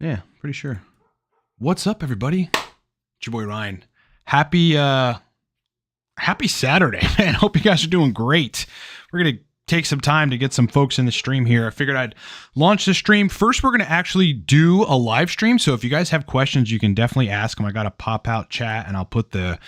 Yeah, pretty sure. What's up, everybody? It's your boy Ryan. Happy Saturday, man. Hope you guys are doing great. We're going to take some time to get some folks in the stream here. I figured I'd launch the stream. First, we're going to actually do a live stream. So if you guys have questions, you can definitely ask them. I got a pop-out chat, and I'll put the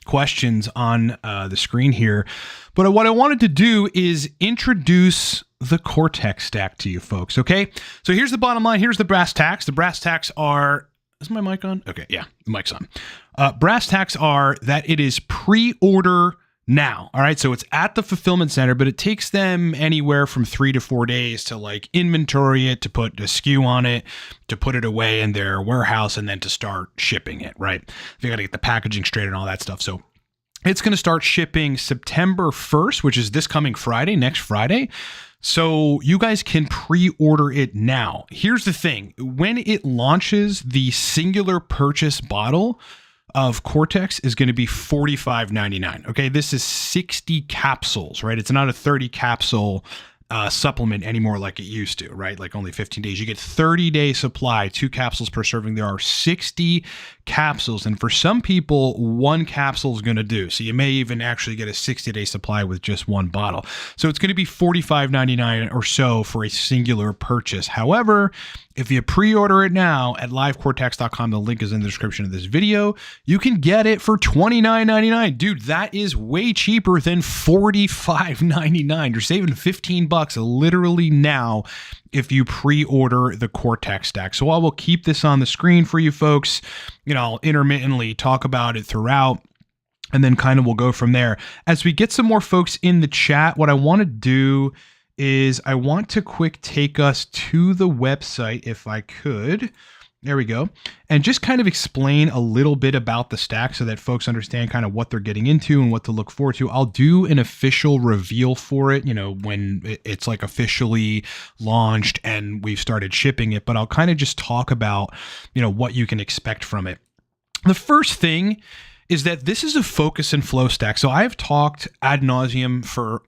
questions on the screen here. But what I wanted to do is introduce the Cortex stack to you folks, okay? So here's the bottom line. Here's the brass tacks. The brass tacks are... Is my mic on? Okay, yeah, the mic's on. Brass tacks are that it is pre-order now. All right, so it's at the fulfillment center, but it takes them anywhere from 3 to 4 days to like inventory it, to put a SKU on it, to put it away in their warehouse, and then to start shipping it, right? You got to get the packaging straight and all that stuff. So it's going to start shipping September 1st, which is this coming Friday, next Friday. So you guys can pre-order it now. Here's the thing. When it launches, the singular purchase bottle of Cortex is going to be $45.99. Okay, this is 60 capsules, right? It's not a 30 capsule supplement anymore like it used to, right? Like only 15 days. You get 30-day supply, 2 capsules per serving. There are 60 capsules, and for some people, 1 capsule is going to do. So you may even actually get a 60-day supply with just 1 bottle. So it's going to be $45.99 or so for a singular purchase. However, if you pre-order it now at livecortex.com, the link is in the description of this video, you can get it for $29.99. Dude, that is way cheaper than $45.99. You're saving 15 bucks literally now if you pre-order the Cortex stack. So I will keep this on the screen for you folks. You know, I'll intermittently talk about it throughout, and then kind of we'll go from there. As we get some more folks in the chat, what I want to do is I want to quick take us to the website, if I could. There we go. And just kind of explain a little bit about the stack so that folks understand kind of what they're getting into and what to look forward to. I'll do an official reveal for it, you know, when it's like officially launched and we've started shipping it, but I'll kind of just talk about, you know, what you can expect from it. The first thing is that this is a focus and flow stack. So I've talked ad nauseum for,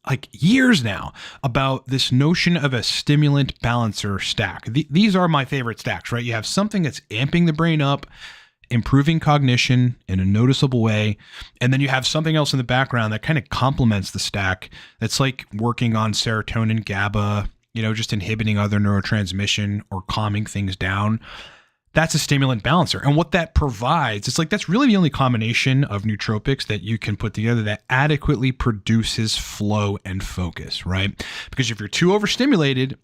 like years now about this notion of a stimulant balancer stack. These are my favorite stacks, right? You have something that's amping the brain up, improving cognition in a noticeable way, and then you have something else in the background that kind of complements the stack that's like working on serotonin, GABA, you know, just inhibiting other neurotransmission or calming things down. That's a stimulant balancer. And what that provides, it's like that's really the only combination of nootropics that you can put together that adequately produces flow and focus, right? Because if you're too overstimulated,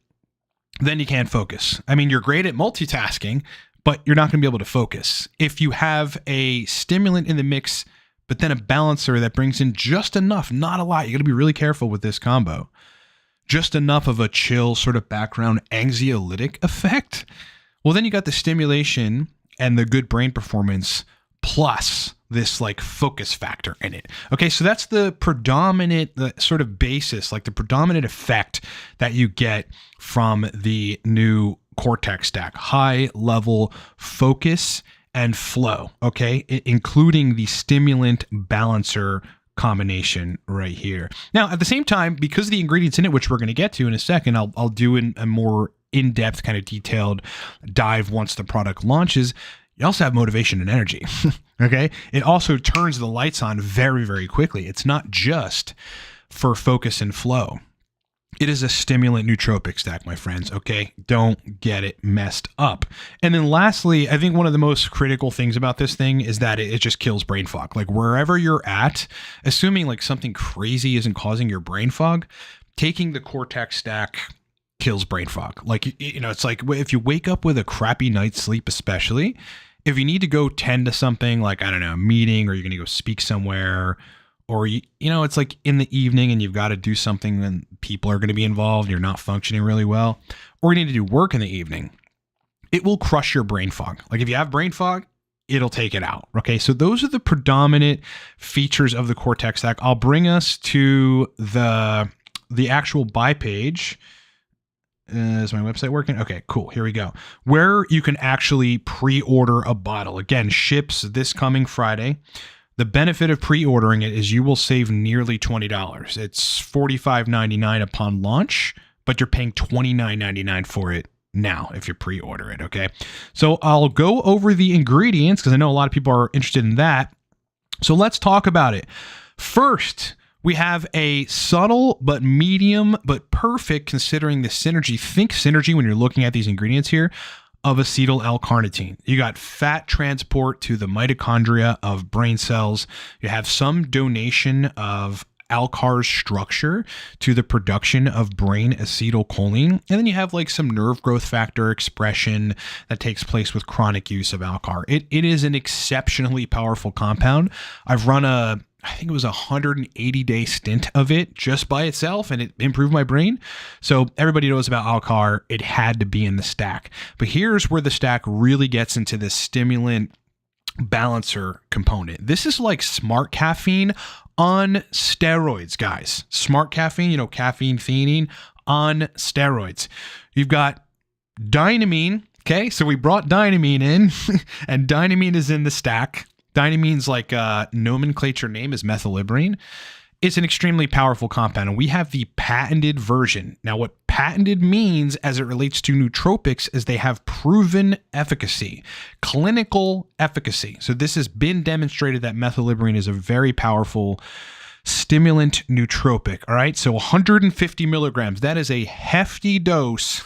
then you can't focus. I mean, you're great at multitasking, but you're not going to be able to focus. If you have a stimulant in the mix, but then a balancer that brings in just enough, not a lot, you got to be really careful with this combo, just enough of a chill sort of background anxiolytic effect. Well, then you got the stimulation and the good brain performance plus this like focus factor in it. Okay, so that's the predominant sort of basis, like the predominant effect that you get from the new Cortex stack. High level focus and flow, okay, including the stimulant balancer combination right here. Now, at the same time, because of the ingredients in it, which we're going to get to in a second, I'll do a more in-depth kind of detailed dive once the product launches. You also have motivation and energy. Okay. It also turns the lights on very, very quickly. It's not just for focus and flow. It is a stimulant nootropic stack, my friends. Okay. Don't get it messed up. And then lastly, I think one of the most critical things about this thing is that it just kills brain fog. Like wherever you're at, assuming like something crazy isn't causing your brain fog, taking the Cortex stack kills brain fog. Like, you know, it's like if you wake up with a crappy night's sleep, especially if you need to go tend to something like, I don't know, a meeting, or you're going to go speak somewhere, or, you know, it's like in the evening and you've got to do something and people are going to be involved, you're not functioning really well, or you need to do work in the evening, it will crush your brain fog. Like if you have brain fog, it'll take it out. Okay. So those are the predominant features of the Cortex stack. I'll bring us to the actual buy page. Is my website working? Okay, cool. Here we go. Where you can actually pre-order a bottle. Again, ships this coming Friday. The benefit of pre-ordering it is you will save nearly $20. It's $45.99 upon launch, but you're paying $29.99 for it now if you pre-order it. Okay. So I'll go over the ingredients because I know a lot of people are interested in that. So let's talk about it. First, we have a subtle but medium but perfect, considering the synergy. Think synergy when you're looking at these ingredients here, of acetyl L-carnitine. You got fat transport to the mitochondria of brain cells. You have some donation of Alcar's structure to the production of brain acetylcholine. And then you have like some nerve growth factor expression that takes place with chronic use of Alcar. It is an exceptionally powerful compound. I've run I think it was 180-day stint of it just by itself, and it improved my brain. So everybody knows about Alcar. It had to be in the stack. But here's where the stack really gets into the stimulant balancer component. This is like smart caffeine on steroids, guys. Smart caffeine, caffeine theanine on steroids. You've got dynamine. Okay, so we brought dynamine in, and dynamine is in the stack. Dynamine's like nomenclature name is methylliberine. It's an extremely powerful compound, and we have the patented version. Now, what patented means as it relates to nootropics is they have proven efficacy, clinical efficacy. So this has been demonstrated that methylliberine is a very powerful stimulant nootropic. All right, so 150 milligrams. That is a hefty dose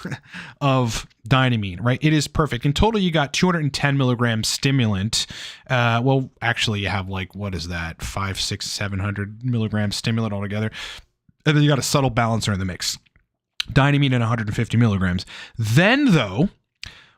of dynamine, right? It is perfect. In total, you got 210 milligrams stimulant. Well, actually, you have like, what is that? 500, 600, 700 milligrams stimulant altogether. And then you got a subtle balancer in the mix. Dynamine at 150 milligrams. Then, though,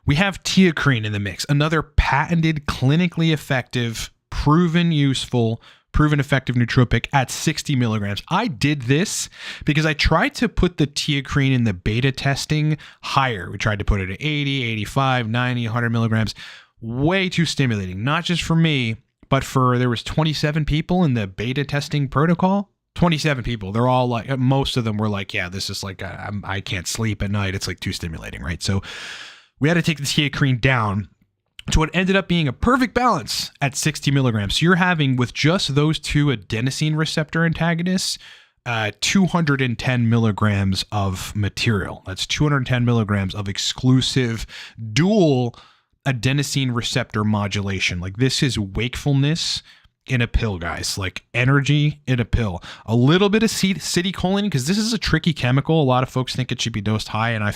we have teocrine in the mix. Another patented, clinically effective, proven useful, proven effective nootropic at 60 milligrams. I did this because I tried to put the teocrine in the beta testing higher. We tried to put it at 80, 85, 90, 100 milligrams. Way too stimulating, not just for me, but there was 27 people in the beta testing protocol. 27 people. They're all like, most of them were like, yeah, this is like, I can't sleep at night. It's like too stimulating, right? So we had to take the teocrine down to what ended up being a perfect balance at 60 milligrams. So you're having, with just those two adenosine receptor antagonists, 210 milligrams of material. That's 210 milligrams of exclusive dual adenosine receptor modulation. Like, this is wakefulness in a pill, guys. Like, energy in a pill. A little bit of acetylcholine, because this is a tricky chemical. A lot of folks think it should be dosed high, and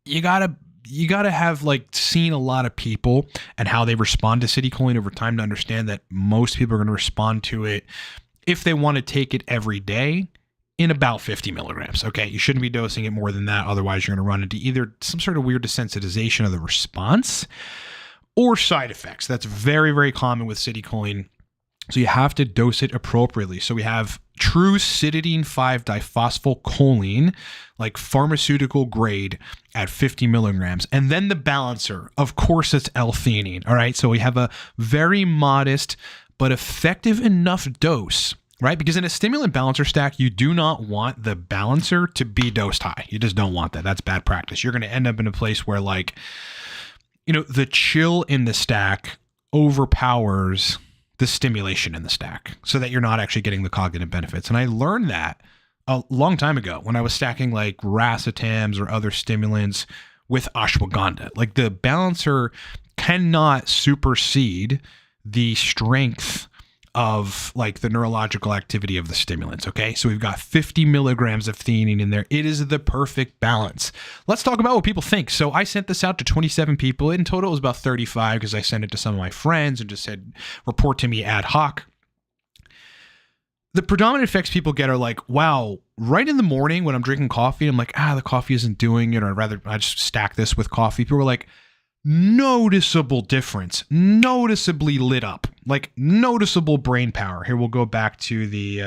you gotta have like seen a lot of people and how they respond to acetylcholine over time to understand that most people are going to respond to it, if they want to take it every day, in about 50 milligrams. Okay, you shouldn't be dosing it more than that. Otherwise, you're going to run into either some sort of weird desensitization of the response or side effects. That's very, very common with acetylcholine. So you have to dose it appropriately. So we have true cytidine 5-diphosphatidylcholine, like pharmaceutical grade, at 50 milligrams. And then the balancer, of course, it's L-theanine. All right. So we have a very modest but effective enough dose, right? Because in a stimulant balancer stack, you do not want the balancer to be dosed high. You just don't want that. That's bad practice. You're going to end up in a place where, like, the chill in the stack overpowers the stimulation in the stack, so that you're not actually getting the cognitive benefits. And I learned that a long time ago when I was stacking like racetams or other stimulants with ashwagandha. Like, the balancer cannot supersede the strength of like the neurological activity of the stimulants. Okay, so we've got 50 milligrams of theanine in there. It is the perfect balance. Let's talk about what people think. So I sent this out to 27 people. In total, it was about 35 because I sent it to some of my friends and just said, report to me ad hoc. The predominant effects people get are like, wow, right in the morning when I'm drinking coffee, I'm like, the coffee isn't doing it, or I just stack this with coffee. People were like, noticeable difference, noticeably lit up, like noticeable brain power. Here, we'll go back to the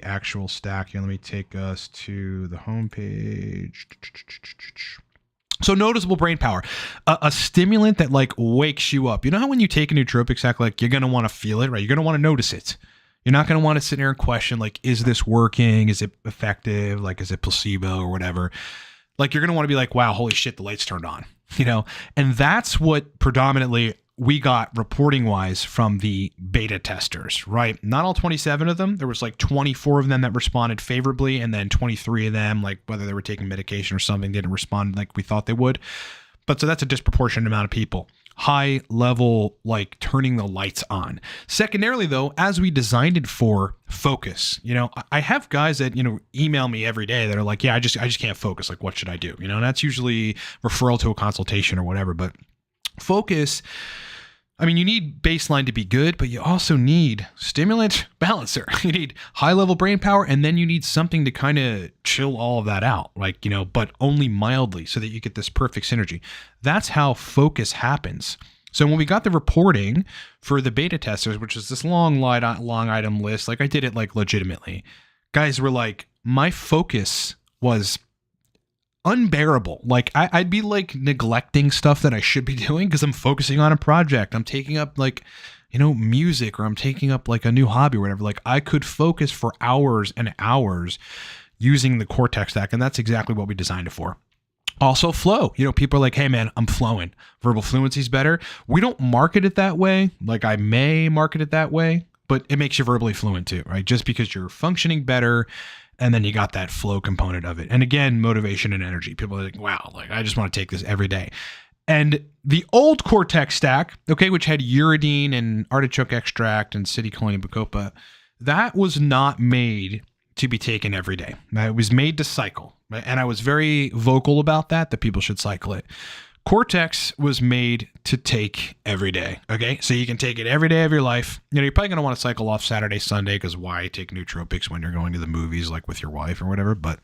actual stack here. Let me take us to the home page. So noticeable brain power, a stimulant that like wakes you up. You know how when you take a nootropic stack, like, you're going to want to feel it, right? You're going to want to notice it. You're not going to want to sit there and question, like, is this working? Is it effective? Like, is it placebo or whatever? Like, you're going to want to be like, wow, holy shit, the lights turned on, and that's what predominantly we got reporting wise from the beta testers, right? Not all 27 of them. There was like 24 of them that responded favorably, and then 23 of them, like whether they were taking medication or something, didn't respond like we thought they would. But so that's a disproportionate amount of people. High level, like turning the lights on. Secondarily, though, as we designed it for focus, I have guys that, email me every day that are like, yeah, I just can't focus. Like, what should I do? And that's usually referral to a consultation or whatever. But focus, I mean, you need baseline to be good, but you also need stimulant balancer. You need high level brain power, and then you need something to kind of chill all of that out, like, but only mildly so that you get this perfect synergy. That's how focus happens. So when we got the reporting for the beta testers, which is this long item list, like I did it like legitimately, guys were like, my focus was unbearable. Like I'd be like neglecting stuff that I should be doing because I'm focusing on a project. I'm taking up like, music, or I'm taking up like a new hobby or whatever. Like I could focus for hours and hours using the Cortex stack. And that's exactly what we designed it for. Also flow, people are like, hey man, I'm flowing. Verbal fluency is better. We don't market it that way. Like I may market it that way, but it makes you verbally fluent too, right? Just because you're functioning better. And then you got that flow component of it. And again, motivation and energy. People are like, wow, like I just want to take this every day. And the old Cortex stack, okay, which had uridine and artichoke extract and citicoline and bacopa, that was not made to be taken every day. It was made to cycle. Right? And I was very vocal about that people should cycle it. Cortex was made to take every day. Okay. So you can take it every day of your life. You're probably going to want to cycle off Saturday, Sunday, because why take nootropics when you're going to the movies, like with your wife or whatever, but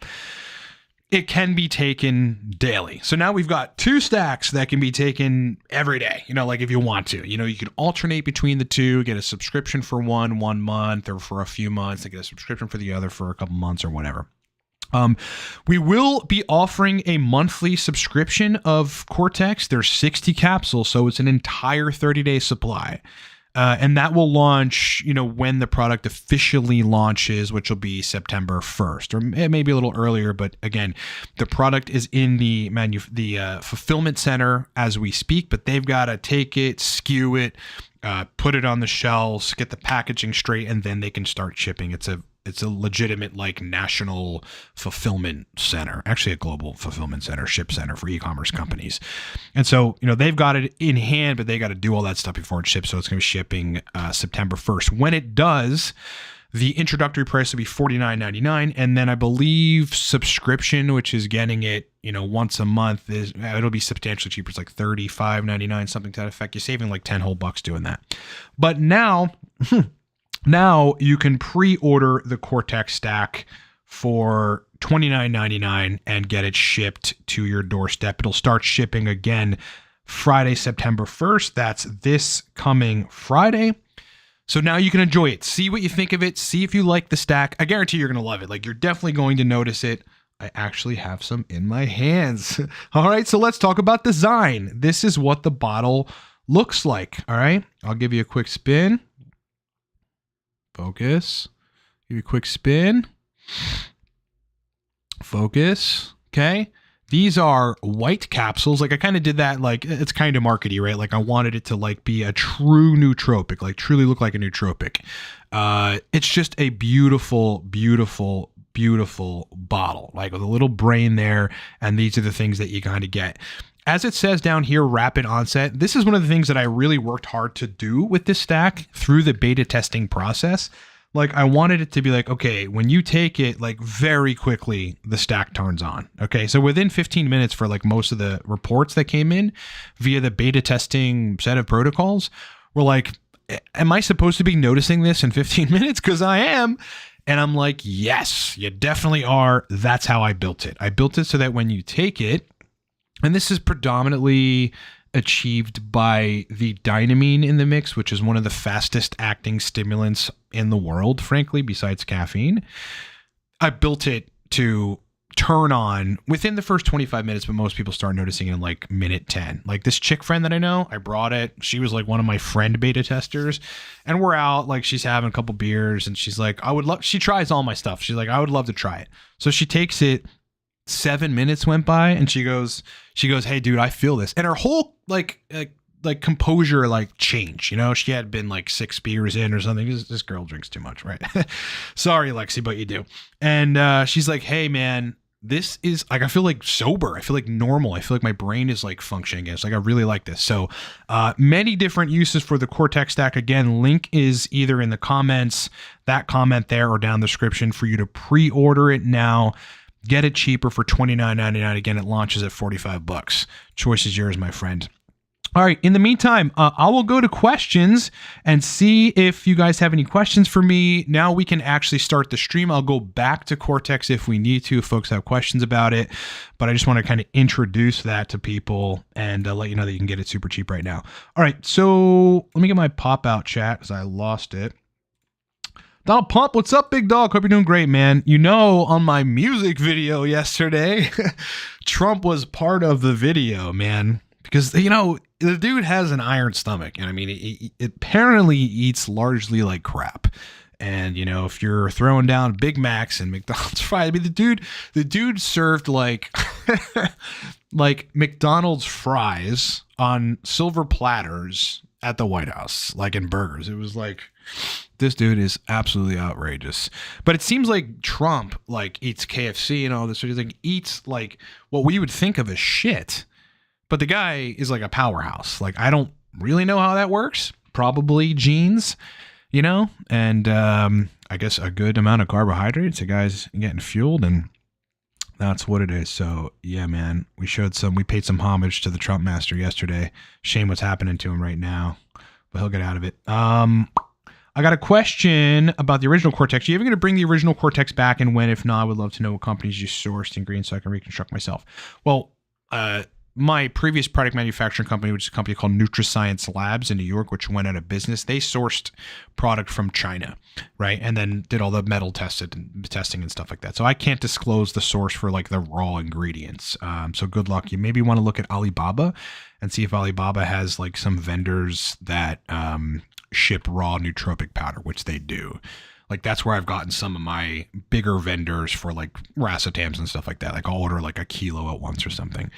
it can be taken daily. So now we've got 2 stacks that can be taken every day, like if you want to, you can alternate between the 2, get a subscription for one month, or for a few months, and get a subscription for the other for a couple months or whatever. We will be offering a monthly subscription of Cortex. There's 60 capsules, so it's an entire 30-day supply. And that will launch, when the product officially launches, which will be September 1st, or it may be a little earlier. But again, the product is in the fulfillment center as we speak, but they've got to take it, skew it, put it on the shelves, get the packaging straight, and then they can start shipping. It's a legitimate like national fulfillment center, actually a global fulfillment center, ship center for e-commerce companies. And so, they've got it in hand, but they got to do all that stuff before it ships. So it's going to be shipping September 1st. When it does, the introductory price will be $49.99. And then I believe subscription, which is getting it, once a month, it'll be substantially cheaper. It's like $35.99, something to that effect. You're saving like 10 whole bucks doing that. But now you can pre-order the Cortex stack for $29.99 and get it shipped to your doorstep. It'll start shipping again Friday, September 1st. That's this coming Friday. So now you can enjoy it. See what you think of it. See if you like the stack. I guarantee you're going to love it. Like, you're definitely going to notice it. I actually have some in my hands. All right, so let's talk about design. This is what the bottle looks like. All right, I'll give you a quick spin. Focus. Give you a quick spin. Focus. Okay. These are white capsules. Like I kind of did that, like it's kind of markety, right? Like I wanted it to like be a true nootropic, like truly look like a nootropic. It's just a beautiful, beautiful, beautiful bottle, like with a little brain there. And these are the things that you kind of get. As it says down here, rapid onset. This is one of the things that I really worked hard to do with this stack through the beta testing process. Like I wanted it to be like, okay, when you take it, like very quickly, the stack turns on. Okay. So within 15 minutes for like most of the reports that came in via the beta testing set of protocols, we're like, am I supposed to be noticing this in 15 minutes? Because I am. And I'm like, yes, you definitely are. That's how I built it. I built it so that when you take it, and this is predominantly achieved by the dynamine in the mix, which is one of the fastest acting stimulants in the world, frankly, besides caffeine. I built it to turn on within the first 25 minutes, but most people start noticing it in like minute 10. Like this chick friend that I know, I brought it. She was like one of my friend beta testers, and we're out, like she's having a couple beers and she's like, she tries all my stuff. She's like, I would love to try it. So she takes it. 7 minutes went by and she goes, hey dude, I feel this. And her whole like like composure like change. You know, she had been like 6 beers in or something. This girl drinks too much, right? Sorry, Lexi, but you do. And she's like, hey man, this is like, I feel like sober. I feel like normal. I feel like my brain is like functioning again. It's like, I really like this. So many different uses for the Cortex stack. Again, link is either in the comments, that comment there, or down the description for you to pre-order it now. Get it cheaper for $29.99. Again, it launches at $45. Choice is yours, my friend. All right. In the meantime, I will go to questions and see if you guys have any questions for me. Now we can actually start the stream. I'll go back to Cortex if we need to, if folks have questions about it. But I just want to kind of introduce that to people and let you know that you can get it super cheap right now. All right. So let me get my pop-out chat because I lost it. Donald Pump, what's up, big dog? Hope you're doing great, man. You know, on my music video yesterday, Trump was part of the video, man. Because, you know, the dude has an iron stomach. And I mean, he apparently eats largely like crap. And, you know, if you're throwing down Big Macs and McDonald's fries, I mean, the dude served like, like McDonald's fries on silver platters at the White House, like in burgers. It was like, this dude is absolutely outrageous. But it seems like Trump like eats KFC and all this. He's like eats like what we would think of as shit. But the guy is like a powerhouse. Like, I don't really know how that works. Probably genes, you know, and I guess a good amount of carbohydrates. The guy's getting fueled, and that's what it is. So, yeah, man, we paid some homage to the Trump master yesterday. Shame what's happening to him right now, but he'll get out of it. I got a question about the original Cortex. Are you ever going to bring the original Cortex back, and when? If not, I would love to know what companies you sourced ingredients so I can reconstruct myself. Well, my previous product manufacturing company, which is a company called Nutrascience Labs in New York, which went out of business, they sourced product from China, right? And then did all the metal testing and stuff like that. So I can't disclose the source for like the raw ingredients. So good luck. You maybe want to look at Alibaba and see if Alibaba has like some vendors that ship raw nootropic powder, which they do. Like, that's where I've gotten some of my bigger vendors for like racetams and stuff like that. Like, I'll order like a kilo at once or something.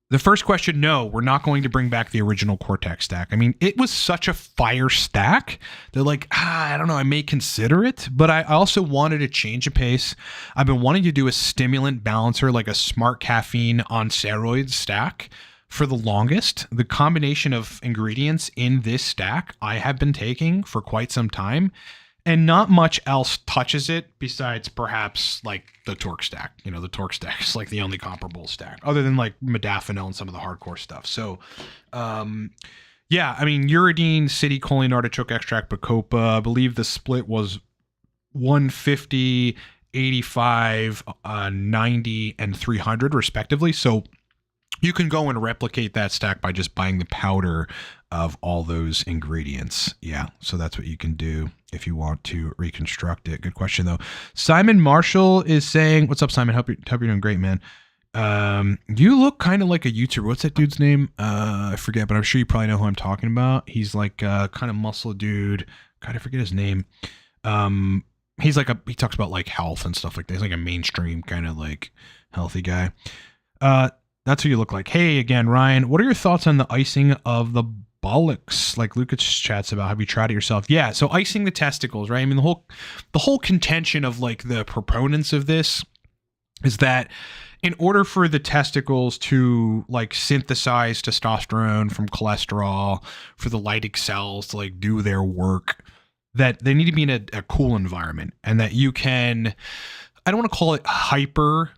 The first question, no, we're not going to bring back the original Cortex stack. I mean, it was such a fire stack. They're like, I don't know, I may consider it, but I also wanted to change a pace. I've been wanting to do a stimulant balancer, like a smart caffeine on steroids stack for the longest. The combination of ingredients in this stack I have been taking for quite some time, and not much else touches it besides perhaps like the Torque stack. You know, the Torque stack is like the only comparable stack other than like modafinil and some of the hardcore stuff. So, yeah, I mean, uridine, city choline, artichoke extract, bacopa. I believe the split was 150, 85, 90, and 300 respectively. So you can go and replicate that stack by just buying the powder of all those ingredients. Yeah, so that's what you can do if you want to reconstruct it. Good question, though. Simon Marshall is saying, what's up, Simon? Hope you're doing great, man. You look kind of like a YouTuber. What's that dude's name? I forget, but I'm sure you probably know who I'm talking about. He's like kind of muscle dude. God, I forget his name. He talks about like health and stuff like that. He's like a mainstream kind of like healthy guy. That's who you look like. Hey, again, Ryan, what are your thoughts on the icing of the bollocks, like Lucas chats about? Have you tried it yourself? Yeah, so icing the testicles, right? I mean, the whole contention of like the proponents of this is that in order for the testicles to like synthesize testosterone from cholesterol, for the Leydig cells to like do their work, that they need to be in a cool environment, and that you can, I don't want to call it hyper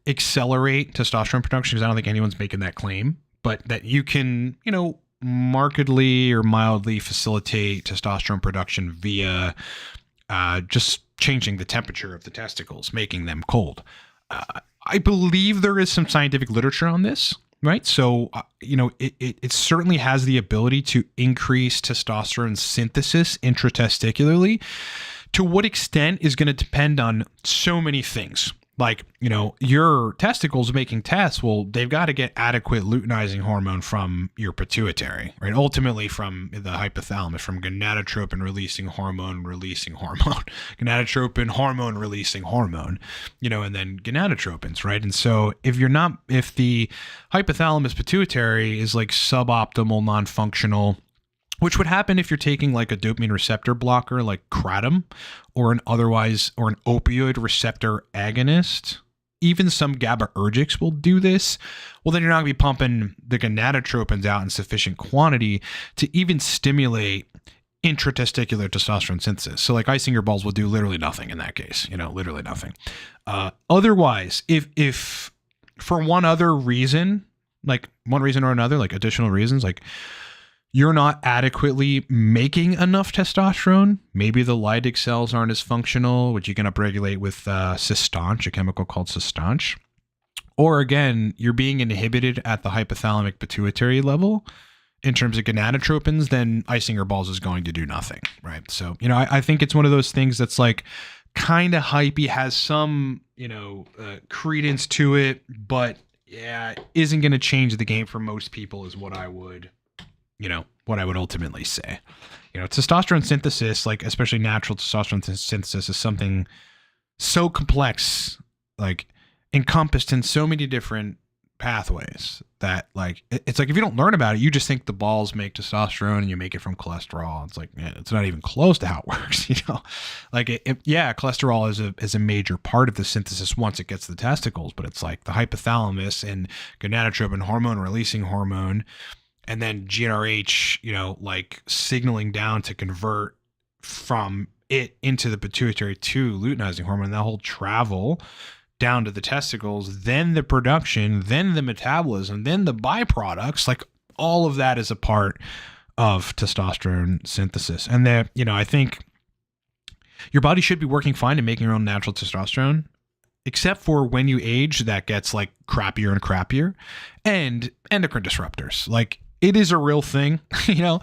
accelerate testosterone production, because I don't think anyone's making that claim, but that you can, you know, markedly or mildly facilitate testosterone production via just changing the temperature of the testicles, making them cold. I believe there is some scientific literature on this, right? So, you know, it certainly has the ability to increase testosterone synthesis intratesticularly. To what extent is going to depend on so many things. like, you know, your testicles making tests, well, they've got to get adequate luteinizing hormone from your pituitary, right? Ultimately from the hypothalamus, from gonadotropin releasing hormone, gonadotropin hormone releasing hormone, you know, and then gonadotropins, right? And so if the hypothalamus pituitary is like suboptimal, non-functional, which would happen if you're taking like a dopamine receptor blocker like kratom or an opioid receptor agonist. Even some GABAergics will do this. Well, then you're not going to be pumping the gonadotropins out in sufficient quantity to even stimulate intratesticular testosterone synthesis. So like icing your balls will do literally nothing in that case, you know, literally nothing. Otherwise, if for one reason or another, like additional reasons, like you're not adequately making enough testosterone, maybe the Leydig cells aren't as functional, which you can upregulate with cystanche, a chemical called cystanche. Or again, you're being inhibited at the hypothalamic pituitary level in terms of gonadotropins, then icing your balls is going to do nothing, right? So, you know, I think it's one of those things that's like kind of hypey, has some, you know, credence to it, but yeah, isn't going to change the game for most people is what I would ultimately say. You know, testosterone synthesis, like especially natural testosterone synthesis, is something so complex, like encompassed in so many different pathways that like, it's like if you don't learn about it, you just think the balls make testosterone and you make it from cholesterol. It's like, man, it's not even close to how it works, you know? Like cholesterol is a major part of the synthesis once it gets to the testicles, but it's like the hypothalamus and gonadotropin hormone releasing hormone, and then GnRH, you know, like signaling down to convert from it into the pituitary to luteinizing hormone, that whole travel down to the testicles, then the production, then the metabolism, then the byproducts, like all of that is a part of testosterone synthesis. And that, you know, I think your body should be working fine and making your own natural testosterone, except for when you age, that gets like crappier and crappier, and endocrine disruptors. Like, it is a real thing, you know,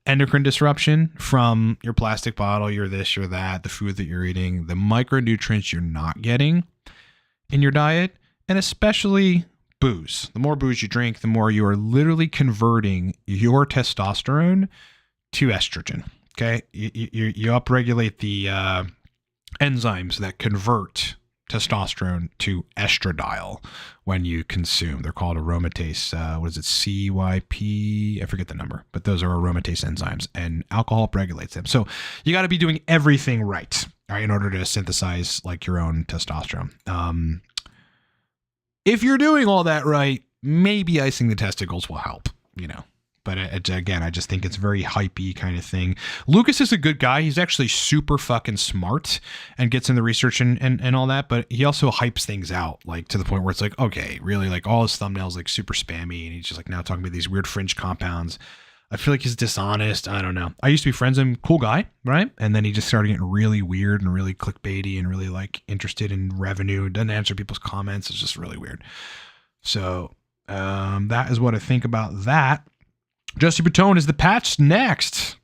endocrine disruption from your plastic bottle, your this, your that, the food that you're eating, the micronutrients you're not getting in your diet, and especially booze. The more booze you drink, the more you are literally converting your testosterone to estrogen. Okay. You upregulate the enzymes that convert testosterone to estradiol when you consume. They're called aromatase, CYP? I forget the number, but those are aromatase enzymes, and alcohol regulates them. So you got to be doing everything right, in order to synthesize like your own testosterone. If you're doing all that right, maybe icing the testicles will help, you know. But again, I just think it's very hypey kind of thing. Lucas is a good guy. He's actually super fucking smart and gets in the research and all that. But he also hypes things out, like to the point where it's like, okay, really, like all his thumbnails like super spammy, and he's just like now talking about these weird fringe compounds. I feel like he's dishonest. I don't know. I used to be friends with him, cool guy, right? And then he just started getting really weird and really clickbaity and really like interested in revenue. Doesn't answer people's comments. It's just really weird. So that is what I think about that. Jesse Bertone, is the patch next?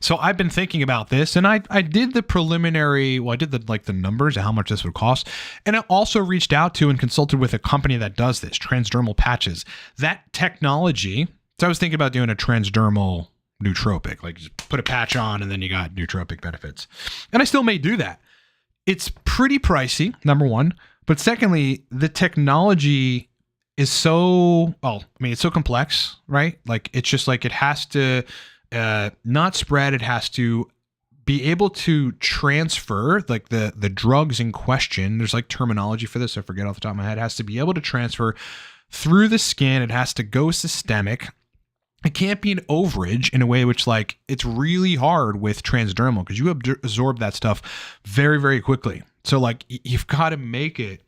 So I've been thinking about this, and I did the preliminary, I did the numbers of how much this would cost. And I also reached out to and consulted with a company that does this, transdermal patches. That technology, so I was thinking about doing a transdermal nootropic, like just put a patch on and then you got nootropic benefits. And I still may do that. It's pretty pricey, number one. But secondly, the technology is so, it's so complex, right? Like, it's just like, it has to not spread. It has to be able to transfer, like the drugs in question. There's like terminology for this, I forget off the top of my head. It has to be able to transfer through the skin. It has to go systemic. It can't be an overage in a way which, like, it's really hard with transdermal because you absorb that stuff very, very quickly. So like, you've got to make it,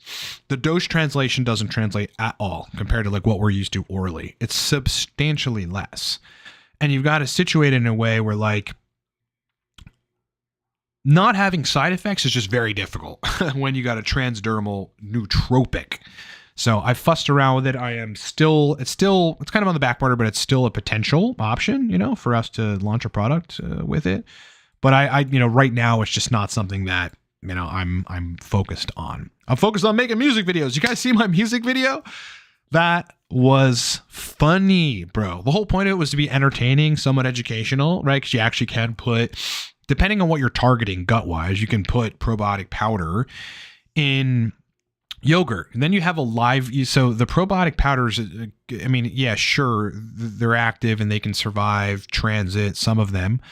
the dose translation doesn't translate at all compared to like what we're used to orally. It's substantially less. And you've got to situate it in a way where like not having side effects is just very difficult when you got a transdermal nootropic. So I fussed around with it. It's kind of on the back burner, but it's still a potential option, you know, for us to launch a product with it. But I right now, it's just not something that I'm focused on. I'm focused on making music videos. You guys see my music video? That was funny, bro. The whole point of it was to be entertaining, somewhat educational, right? Because you actually can put, depending on what you're targeting gut-wise, you can put probiotic powder in yogurt. And then you have a live, so the probiotic powders, I mean, yeah, sure, they're active and they can survive transit, some of them.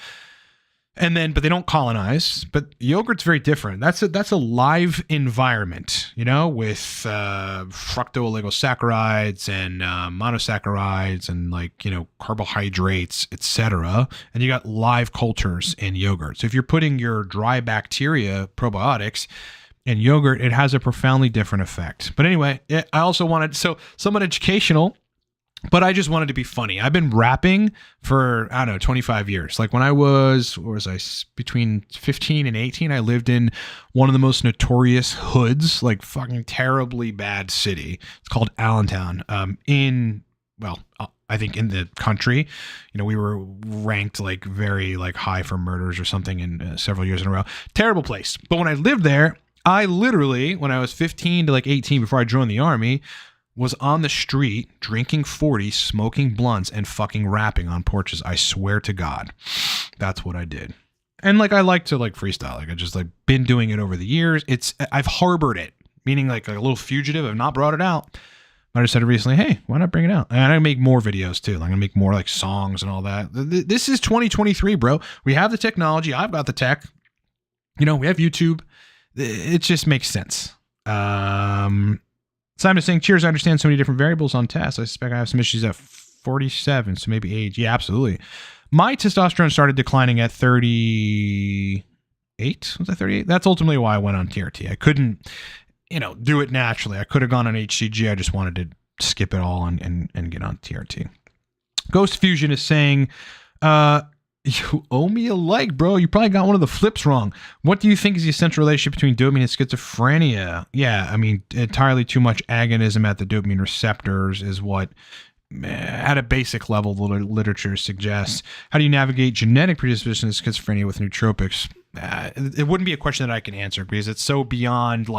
And then, but they don't colonize. But yogurt's very different. That's a live environment, with fructooligosaccharides and monosaccharides and carbohydrates, etc. And you got live cultures in yogurt. So if you're putting your dry bacteria probiotics in yogurt, it has a profoundly different effect. But anyway, I also wanted, somewhat educational, but I just wanted to be funny. I've been rapping for, 25 years. Like when I was, between 15 and 18, I lived in one of the most notorious hoods, like fucking terribly bad city. It's called Allentown. I think in the country, we were ranked very high for murders or something in several years in a row. Terrible place. But when I lived there, I literally, when I was 15 to 18 before I joined the army, was on the street drinking 40, smoking blunts, and fucking rapping on porches. I swear to God, that's what I did. And I like to freestyle. I just been doing it over the years. I've harbored it, meaning like a little fugitive. I've not brought it out. I just said recently, hey, why not bring it out? And I make more videos too. I'm gonna make more songs and all that. This is 2023, bro. We have the technology. I've got the tech. We have YouTube. It just makes sense. Simon is saying, cheers, I understand so many different variables on tests. I suspect I have some issues at 47, so maybe age. Yeah, absolutely. My testosterone started declining at 38. Was I 38? That's ultimately why I went on TRT. I couldn't, do it naturally. I could have gone on HCG. I just wanted to skip it all and get on TRT. Ghost Fusion is saying, you owe me a like, bro. You probably got one of the flips wrong. What do you think is the essential relationship between dopamine and schizophrenia? Yeah, I mean, entirely too much agonism at the dopamine receptors is what, at a basic level, the literature suggests. How do you navigate genetic predisposition to schizophrenia with nootropics? It wouldn't be a question that I can answer because it's so beyond,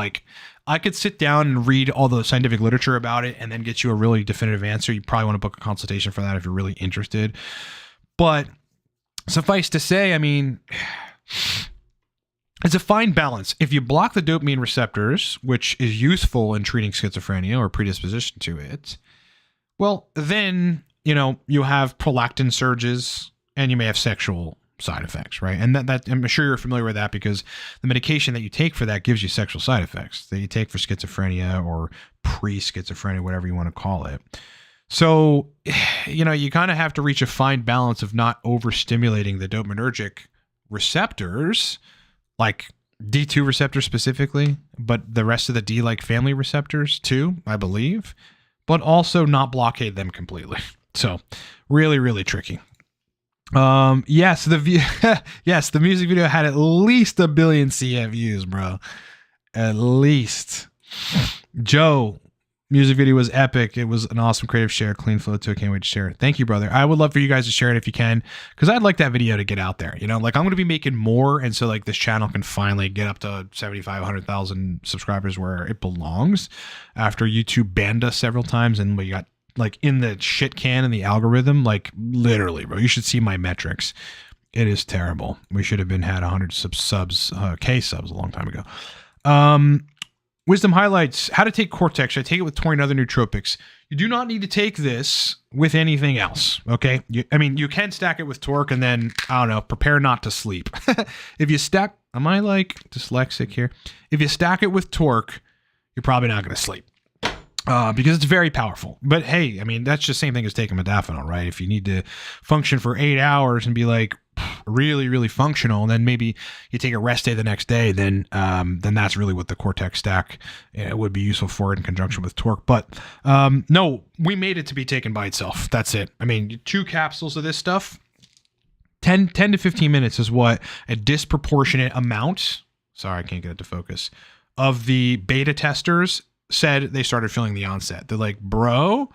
I could sit down and read all the scientific literature about it and then get you a really definitive answer. You probably want to book a consultation for that if you're really interested. But suffice to say, I mean, it's a fine balance. If you block the dopamine receptors, which is useful in treating schizophrenia or predisposition to it, well, then, you have prolactin surges and you may have sexual side effects, right? And that I'm sure you're familiar with that because the medication that you take for that gives you sexual side effects that you take for schizophrenia or pre-schizophrenia, whatever you want to call it. So, you kind of have to reach a fine balance of not overstimulating the dopaminergic receptors, like D2 receptors specifically, but the rest of the D-like family receptors too, I believe, but also not blockade them completely. So, really, really tricky. Yes, the music video had at least 1 billion CF views, bro. At least. Joe. Music video was epic. It was an awesome creative share, clean flow too. I can't wait to share it. Thank you, brother. I would love for you guys to share it if you can, because I'd like that video to get out there. I'm going to be making more, and so this channel can finally get up to 75, 100,000 subscribers where it belongs. After YouTube banned us several times, and we got in the shit can in the algorithm, literally, bro. You should see my metrics. It is terrible. We should have had 100 K subs a long time ago. Wisdom highlights how to take Cortex. Should I take it with taurine and other nootropics? You do not need to take this with anything else. Okay. You can stack it with Torque and then, prepare not to sleep. If you stack, am I dyslexic here? If you stack it with Torque, you're probably not going to sleep. Because it's very powerful. But hey, that's just the same thing as taking modafinil, right? If you need to function for 8 hours and be really, really functional, and then maybe you take a rest day the next day, then that's really what the Cortex stack would be useful for in conjunction with Torque. But no, we made it to be taken by itself. That's it. 2 capsules of this stuff, 10 to 15 minutes is what a disproportionate amount, sorry, I can't get it to focus, of the beta testers said they started feeling the onset. They're like, bro,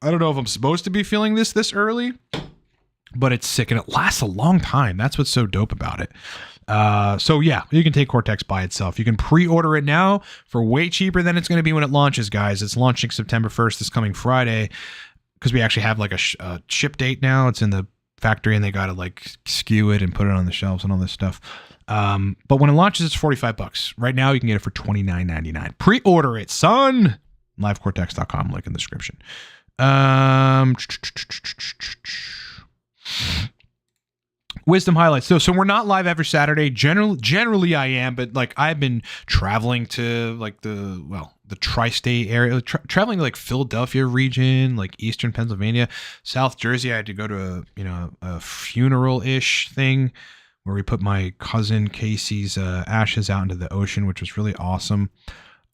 I don't know if I'm supposed to be feeling this early, but it's sick and it lasts a long time. That's what's so dope about it. So yeah, you can take Cortex by itself. You can pre-order it now for way cheaper than it's going to be when it launches, guys. It's launching September 1st, this coming Friday, because we actually have like a ship date now. It's in the factory and they got to like skew it and put it on the shelves and all this stuff. But when it launches, it's $45. Right now, you can get it for $29.99. Pre-order it, son. LiveCortex.com, link in the description. Wisdom highlights. So we're not live every Saturday. Generally I am, but like I've been traveling to like the tri-state area, traveling to like Philadelphia region, like Eastern Pennsylvania, South Jersey. I had to go to a funeral-ish thing where we put my cousin Casey's ashes out into the ocean, which was really awesome.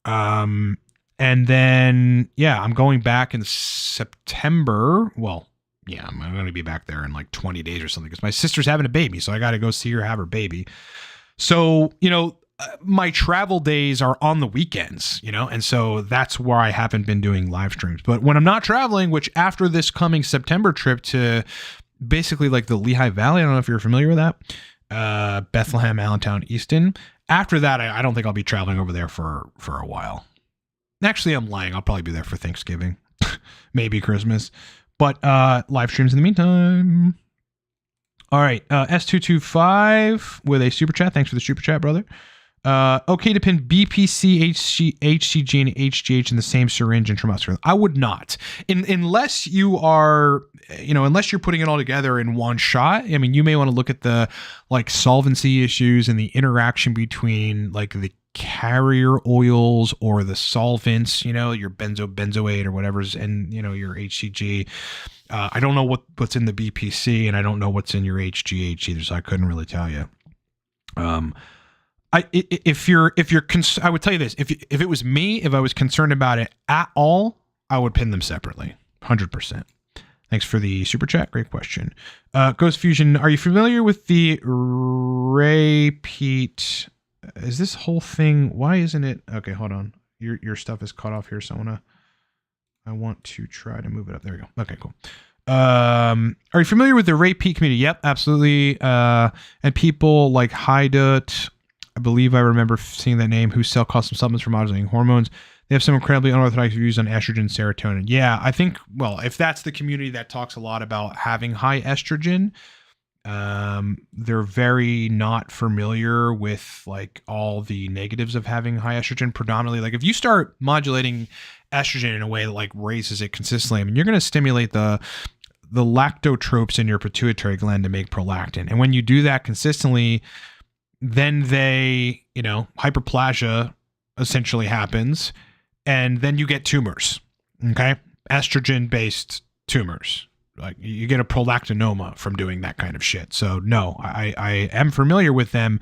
And then I'm going back in September. Well, yeah, I'm going to be back there in like 20 days or something because my sister's having a baby. So I got to go see her have her baby. So, my travel days are on the weekends, and so that's where I haven't been doing live streams. But when I'm not traveling, which after this coming September trip to basically like the Lehigh Valley, I don't know if you're familiar with that, Bethlehem, Allentown, Easton. After that, I don't think I'll be traveling over there for a while. Actually, I'm lying. I'll probably be there for Thanksgiving, maybe Christmas. But live streams in the meantime. All right. S225 with a super chat. Thanks for the super chat, brother. Okay to pin BPC, HCG, and HGH in the same syringe intramuscular. I would not. Unless you are, unless you're putting it all together in one shot. I mean, you may want to look at the like solvency issues and the interaction between like the carrier oils or the solvents, your benzoate or whatever's and your HCG. I don't know what's in the BPC and I don't know what's in your HGH either, so I couldn't really tell you. I would tell you this, if it was me, if I was concerned about it at all, I would pin them separately, 100%. Thanks for the super chat. Great question. Ghost Fusion, are you familiar with the repeat? Is this whole thing? Why isn't it? Okay, hold on. Your stuff is cut off here, so I want to try to move it up. There we go. Okay, cool. Are you familiar with the repeat community? Yep, absolutely. And people like Hydut, I believe I remember seeing that name, who sell custom supplements for modulating hormones. They have some incredibly unorthodox views on estrogen, serotonin. Yeah, I think, well, if that's the community that talks a lot about having high estrogen, they're very not familiar with like all the negatives of having high estrogen. Predominantly, like if you start modulating estrogen in a way that like raises it consistently, I mean, you're going to stimulate the lactotropes in your pituitary gland to make prolactin. And when you do that consistently, then they, hyperplasia essentially happens, and then you get tumors. Okay. Estrogen based tumors. Like you get a prolactinoma from doing that kind of shit. So no, I am familiar with them,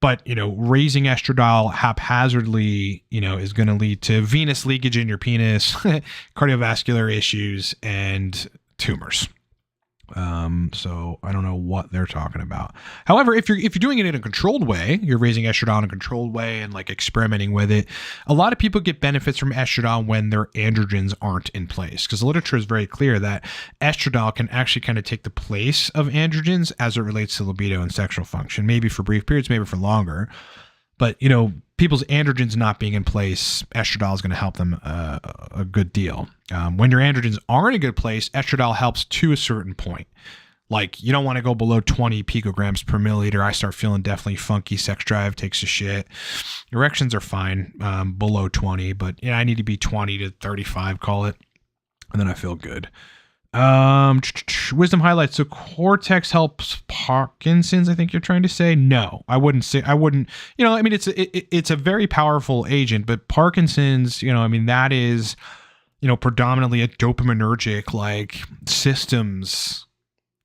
but raising estradiol haphazardly, is going to lead to venous leakage in your penis, cardiovascular issues, and tumors. So I don't know what they're talking about. However, if you're doing it in a controlled way, you're raising estradiol in a controlled way and like experimenting with it, a lot of people get benefits from estradiol when their androgens aren't in place, because the literature is very clear that estradiol can actually kind of take the place of androgens as it relates to libido and sexual function, maybe for brief periods, maybe for longer. But, people's androgens not being in place, estradiol is going to help them a good deal. When your androgens are in a good place, estradiol helps to a certain point. Like, you don't want to go below 20 picograms per milliliter. I start feeling definitely funky. Sex drive takes a shit. Erections are fine below 20, but I need to be 20 to 35, call it. And then I feel good. Wisdom highlights. So Cortex helps Parkinson's, I think you're trying to say. No, I wouldn't. It's a very powerful agent, but Parkinson's, that is, predominantly a dopaminergic like systems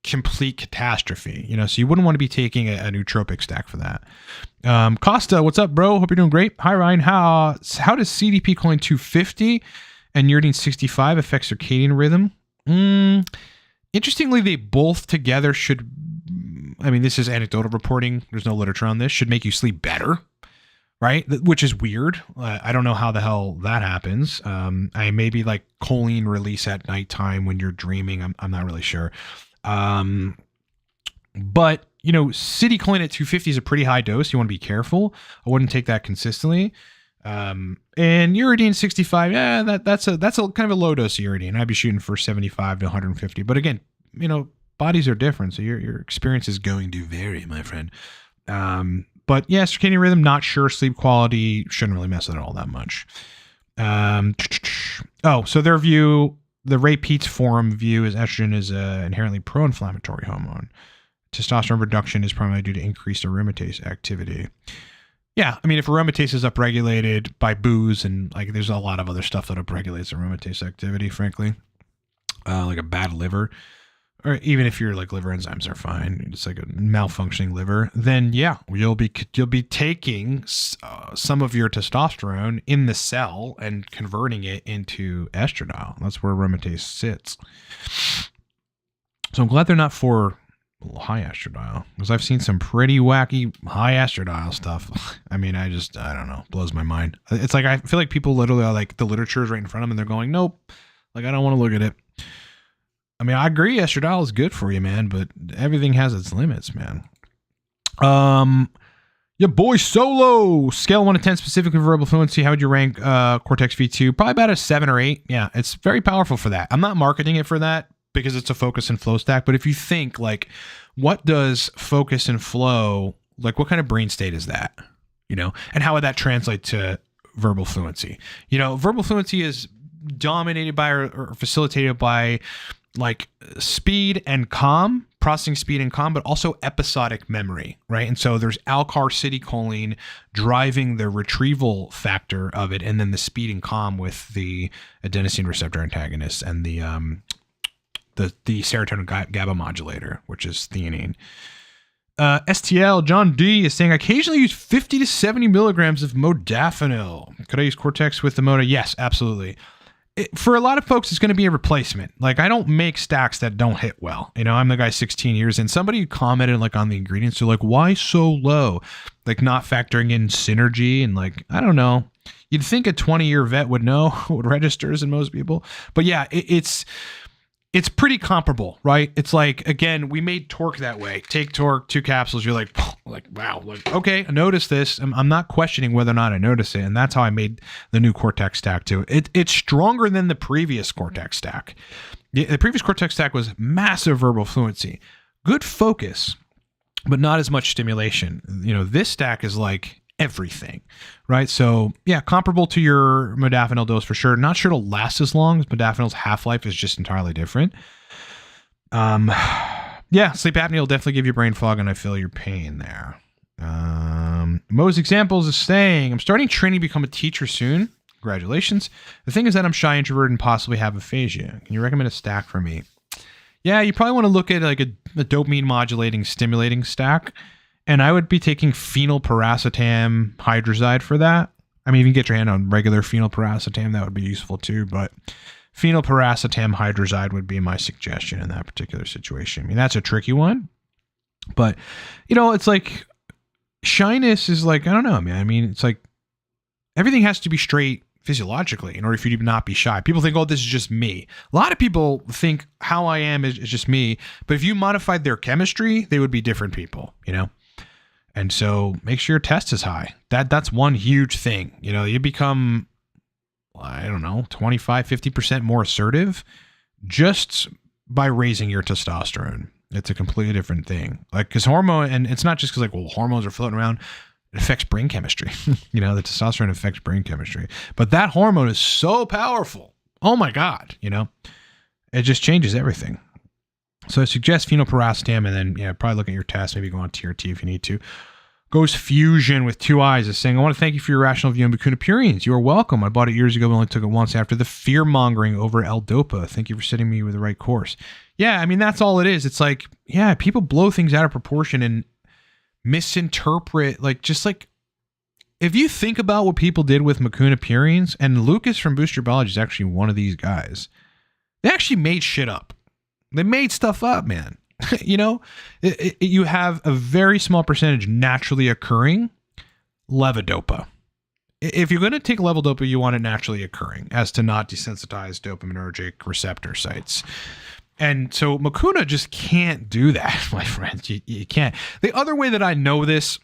complete catastrophe, so you wouldn't want to be taking a nootropic stack for that. Costa, what's up, bro? Hope you're doing great. Hi, Ryan. How does CDP choline 250 and uridine 65 affect circadian rhythm? Interestingly, they both together should, this is anecdotal reporting, there's no literature on this, should make you sleep better, right? Which is weird. I don't know how the hell that happens. I maybe like choline release at nighttime when you're dreaming. I'm not really sure. But citicoline at 250 is a pretty high dose. You want to be careful. I wouldn't take that consistently. And uridine 65, yeah, that's a kind of a low dose of uridine. I'd be shooting for 75 to 150. But again, bodies are different, so your experience is going to vary, my friend. But yeah, circadian rhythm, not sure. Sleep quality, shouldn't really mess with it all that much. So their view, the Ray Peets forum view is estrogen is a inherently pro-inflammatory hormone. Testosterone reduction is primarily due to increased aromatase activity. Yeah, I mean, if aromatase is upregulated by booze and like there's a lot of other stuff that upregulates aromatase activity, frankly, like a bad liver, or even if your like liver enzymes are fine, it's like a malfunctioning liver, then yeah, you'll be taking some of your testosterone in the cell and converting it into estradiol. That's where aromatase sits. So I'm glad they're not for high estradiol, because I've seen some pretty wacky high estradiol stuff. I mean, I don't know, blows my mind. It's like I feel like people literally are like, the literature is right in front of them and they're going, nope, like I don't want to look at it. I mean, I agree estradiol is good for you, man, but everything has its limits, man. Your boy Solo, scale 1 to 10 specifically for verbal fluency, how would you rank Cortex V2? Probably about a 7 or 8. Yeah, it's very powerful for that. I'm not marketing it for that because it's a focus and flow stack, but if you think like, what does focus and flow, like what kind of brain state is that, and how would that translate to verbal fluency? Verbal fluency is dominated by or facilitated by like speed and calm, processing speed and calm, but also episodic memory, right? And so there's acetylcholine driving the retrieval factor of it, and then the speed and calm with the adenosine receptor antagonists and the serotonin GABA modulator, which is theanine. STL John D is saying, I occasionally use 50 to 70 milligrams of modafinil. Could I use Cortex with the Moda? Yes, absolutely. For a lot of folks, it's going to be a replacement. Like, I don't make stacks that don't hit well. I'm the guy 16 years in. Somebody commented like on the ingredients. They're like, why so low? Like not factoring in synergy and like, I don't know. You'd think a 20-year vet would know what registers in most people. But yeah, it's pretty comparable, right? It's like, again, we made Torque that way. Take Torque, 2 capsules. You're like, wow, like, okay, I noticed this. I'm not questioning whether or not I notice it. And that's how I made the new Cortex stack too. It's stronger than the previous Cortex stack. The previous Cortex stack was massive verbal fluency, good focus, but not as much stimulation. This stack is like everything, right? So yeah, comparable to your modafinil dose for sure. Not sure it'll last as long, as modafinil's half-life is just entirely different. Yeah, sleep apnea will definitely give you brain fog, and I feel your pain there. Mo's Examples is saying, I'm starting training to become a teacher soon. Congratulations. The thing is that I'm shy, introverted, and possibly have aphasia. Can you recommend a stack for me? Yeah, you probably want to look at like a dopamine modulating, stimulating stack. And I would be taking phenylpiracetam hydrazide for that. I mean, if you can get your hand on regular phenylpiracetam, that would be useful too. But phenylpiracetam hydrazide would be my suggestion in that particular situation. I mean, that's a tricky one. But, it's like shyness is like, I don't know, man. I mean, it's like everything has to be straight physiologically in order for you to not be shy. People think, oh, this is just me. A lot of people think how I am is just me. But if you modified their chemistry, they would be different people, And so make sure your test is high. That's one huge thing. You become, I don't know, 25, 50% more assertive just by raising your testosterone. It's a completely different thing. Like, because hormone, and it's not just because like, well, hormones are floating around. It affects brain chemistry. The testosterone affects brain chemistry. But that hormone is so powerful. Oh my God, it just changes everything. So I suggest phenylpiracetam, and then probably look at your test. Maybe go on TRT if you need to. Ghost Fusion with 2 eyes is saying, I want to thank you for your rational view on Bacunapurines. You are welcome. I bought it years ago, but only took it once after the fear-mongering over L-Dopa. Thank you for setting me with the right course. Yeah, I mean, that's all it is. It's like, yeah, people blow things out of proportion and misinterpret, if you think about what people did with Bacunapurines, and Lucas from Booster Biology is actually one of these guys, they actually made shit up. They made stuff up, man. You have a very small percentage naturally occurring levodopa. If you're going to take levodopa, you want it naturally occurring as to not desensitize dopaminergic receptor sites. And so Mucuna just can't do that, my friends. You can't. The other way that I know this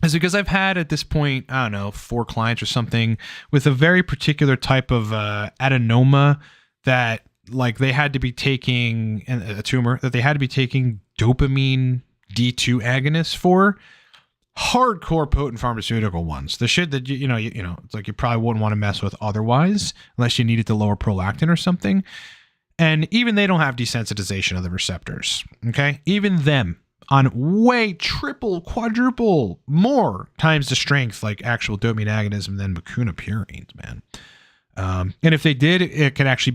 is because I've had at this point, I don't know, 4 clients or something with a very particular type of adenoma that like they had to be taking a tumor that they had to be taking dopamine D2 agonists for. Hardcore potent pharmaceutical ones. The shit that you know, it's like you probably wouldn't want to mess with otherwise unless you needed to lower prolactin or something. And even they don't have desensitization of the receptors. Okay. Even them on way triple, quadruple more times the strength, like actual dopamine agonism than Mucuna purines, man. And if they did, it can actually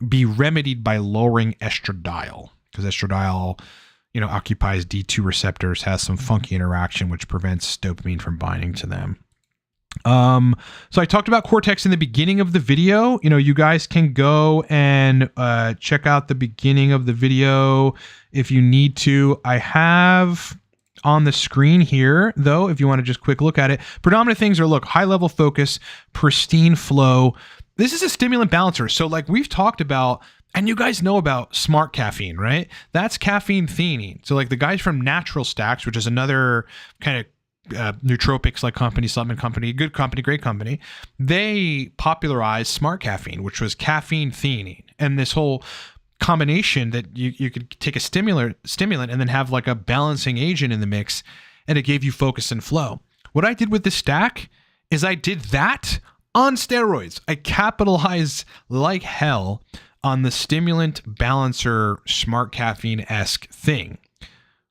be remedied by lowering estradiol, because estradiol, occupies D2 receptors, has some funky interaction, which prevents dopamine from binding to them. So I talked about Cortex in the beginning of the video. You guys can go and check out the beginning of the video if you need to. I have on the screen here, though, if you want to just quick look at it, predominant things are, look, high level focus, pristine flow. This is a stimulant balancer. So like we've talked about, and you guys know about smart caffeine, right? That's caffeine theanine. So like the guys from Natural Stacks, which is another kind of nootropics like company, supplement company, good company, great company, they popularized smart caffeine, which was caffeine theanine. And this whole combination that you could take a stimulant and then have like a balancing agent in the mix, and it gave you focus and flow. What I did with this stack is I did that on steroids. I capitalized like hell on the stimulant balancer smart caffeine-esque thing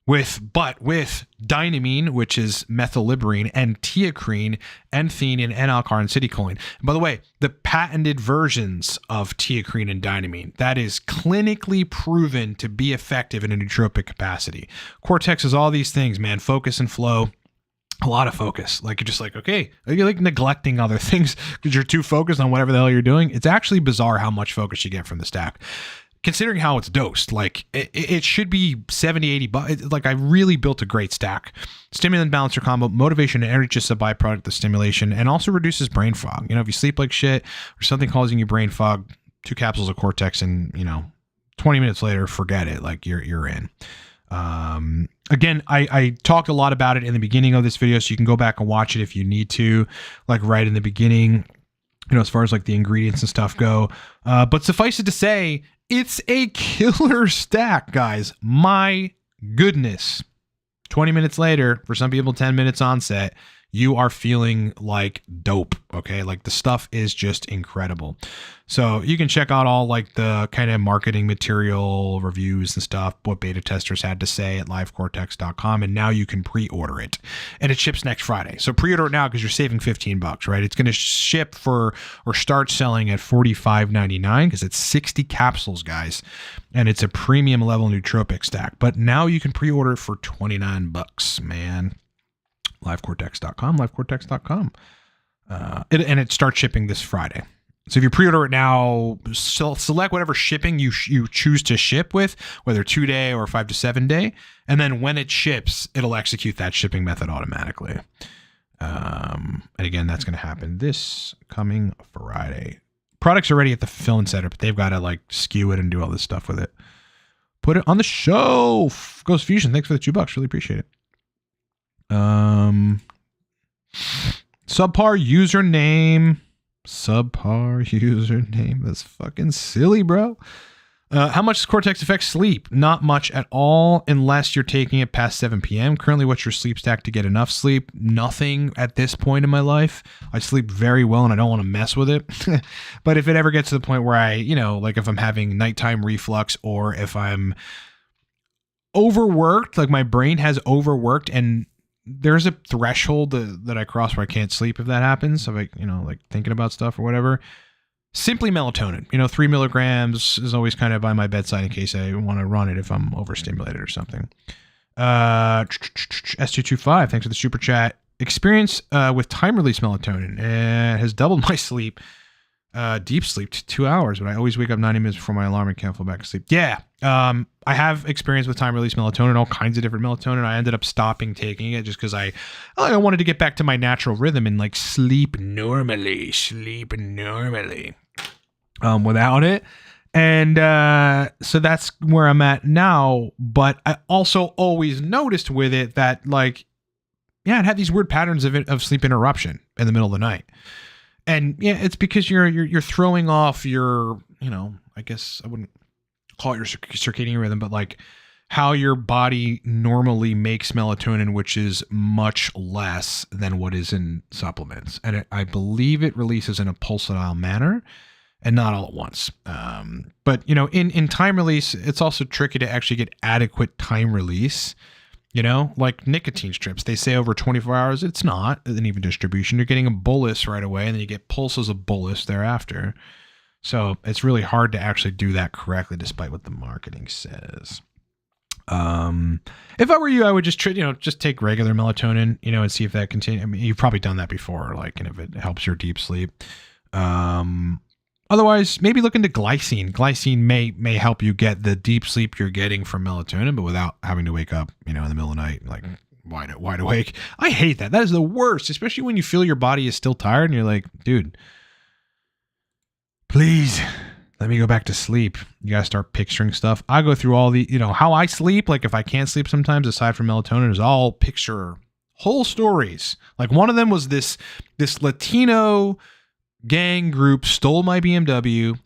with dynamine, which is methylliberine, and teacrine, and theanine, and L-carnitine. And by the way, the patented versions of teacrine and dynamine, that is clinically proven to be effective in a nootropic capacity. Cortex is all these things, man. Focus and flow. A lot of focus. Like you're just like, okay, you're like neglecting other things because you're too focused on whatever the hell you're doing. It's actually bizarre how much focus you get from the stack, considering how it's dosed. Like it should be 70, 80 bucks. Like I really built a great stack. Stimulant balancer combo, motivation and energy, just a byproduct of stimulation, and also reduces brain fog. If you sleep like shit or something causing you brain fog, 2 capsules of Cortex and 20 minutes later, forget it. Like you're in. Again, I talked a lot about it in the beginning of this video, so you can go back and watch it if you need to, like right in the beginning, as far as like the ingredients and stuff go. But suffice it to say, it's a killer stack, guys. My goodness. 20 minutes later, for some people, 10 minutes onset, you are feeling like dope. Okay. Like the stuff is just incredible. So you can check out all like the kind of marketing material reviews and stuff, what beta testers had to say at livecortex.com. And now you can pre-order it, and it ships next Friday. So pre-order it now because you're saving $15, right? It's going to ship or start selling at $45.99 because it's 60 capsules, guys. And it's a premium level nootropic stack, but now you can pre-order it for $29, man. livecortex.com. And it starts shipping this Friday. So if you pre-order it now, select whatever shipping you choose to ship with, whether 2-day or 5 to 7 day. And then when it ships, it'll execute that shipping method automatically. And again, that's going to happen this coming Friday. Product's already at the fulfillment center, but they've got to like skew it and do all this stuff with it. Put it on the show. Ghost Fusion, thanks for the $2. Really appreciate it. Subpar username. That's fucking silly, bro. How much does Cortex affect sleep? Not much at all, unless you're taking it past 7 p.m. Currently, what's your sleep stack to get enough sleep? Nothing at this point in my life. I sleep very well and I don't want to mess with it. But if it ever gets to the point where I, like if I'm having nighttime reflux, or if I'm overworked, like my brain has overworked, and there's a threshold that I cross where I can't sleep if that happens. So like, like thinking about stuff or whatever. Simply melatonin, 3 milligrams is always kind of by my bedside in case I want to run it if I'm overstimulated or something. S225, thanks for the super chat. Experience with time release melatonin has doubled my sleep. Deep sleep to 2 hours, but I always wake up 90 minutes before my alarm and can't fall back to sleep. Yeah. I have experience with time release melatonin, all kinds of different melatonin. I ended up stopping taking it just because I wanted to get back to my natural rhythm and like sleep normally without it. And so that's where I'm at now. But I also always noticed with it that, like, yeah, it had these weird patterns of sleep interruption in the middle of the night. And yeah, it's because you're throwing off your, I guess I wouldn't call it your circadian rhythm, but like how your body normally makes melatonin, which is much less than what is in supplements. And I believe it releases in a pulsatile manner and not all at once. But in time release, it's also tricky to actually get adequate time release. Like nicotine strips, they say over 24 hours. It's not an even distribution. You're getting a bolus right away, and then you get pulses of bolus thereafter. So it's really hard to actually do that correctly, despite what the marketing says. If I were you, I would just just take regular melatonin, and see if that continues. I mean, you've probably done that before, like, and if it helps your deep sleep. Otherwise, maybe look into glycine. Glycine may help you get the deep sleep you're getting from melatonin, but without having to wake up, in the middle of the night, like wide awake. I hate that. That is the worst, especially when you feel your body is still tired and you're like, dude, please let me go back to sleep. You got to start picturing stuff. I go through all the, how I sleep. Like if I can't sleep sometimes, aside from melatonin, is all picture whole stories. Like one of them was this Latino gang group stole my BMW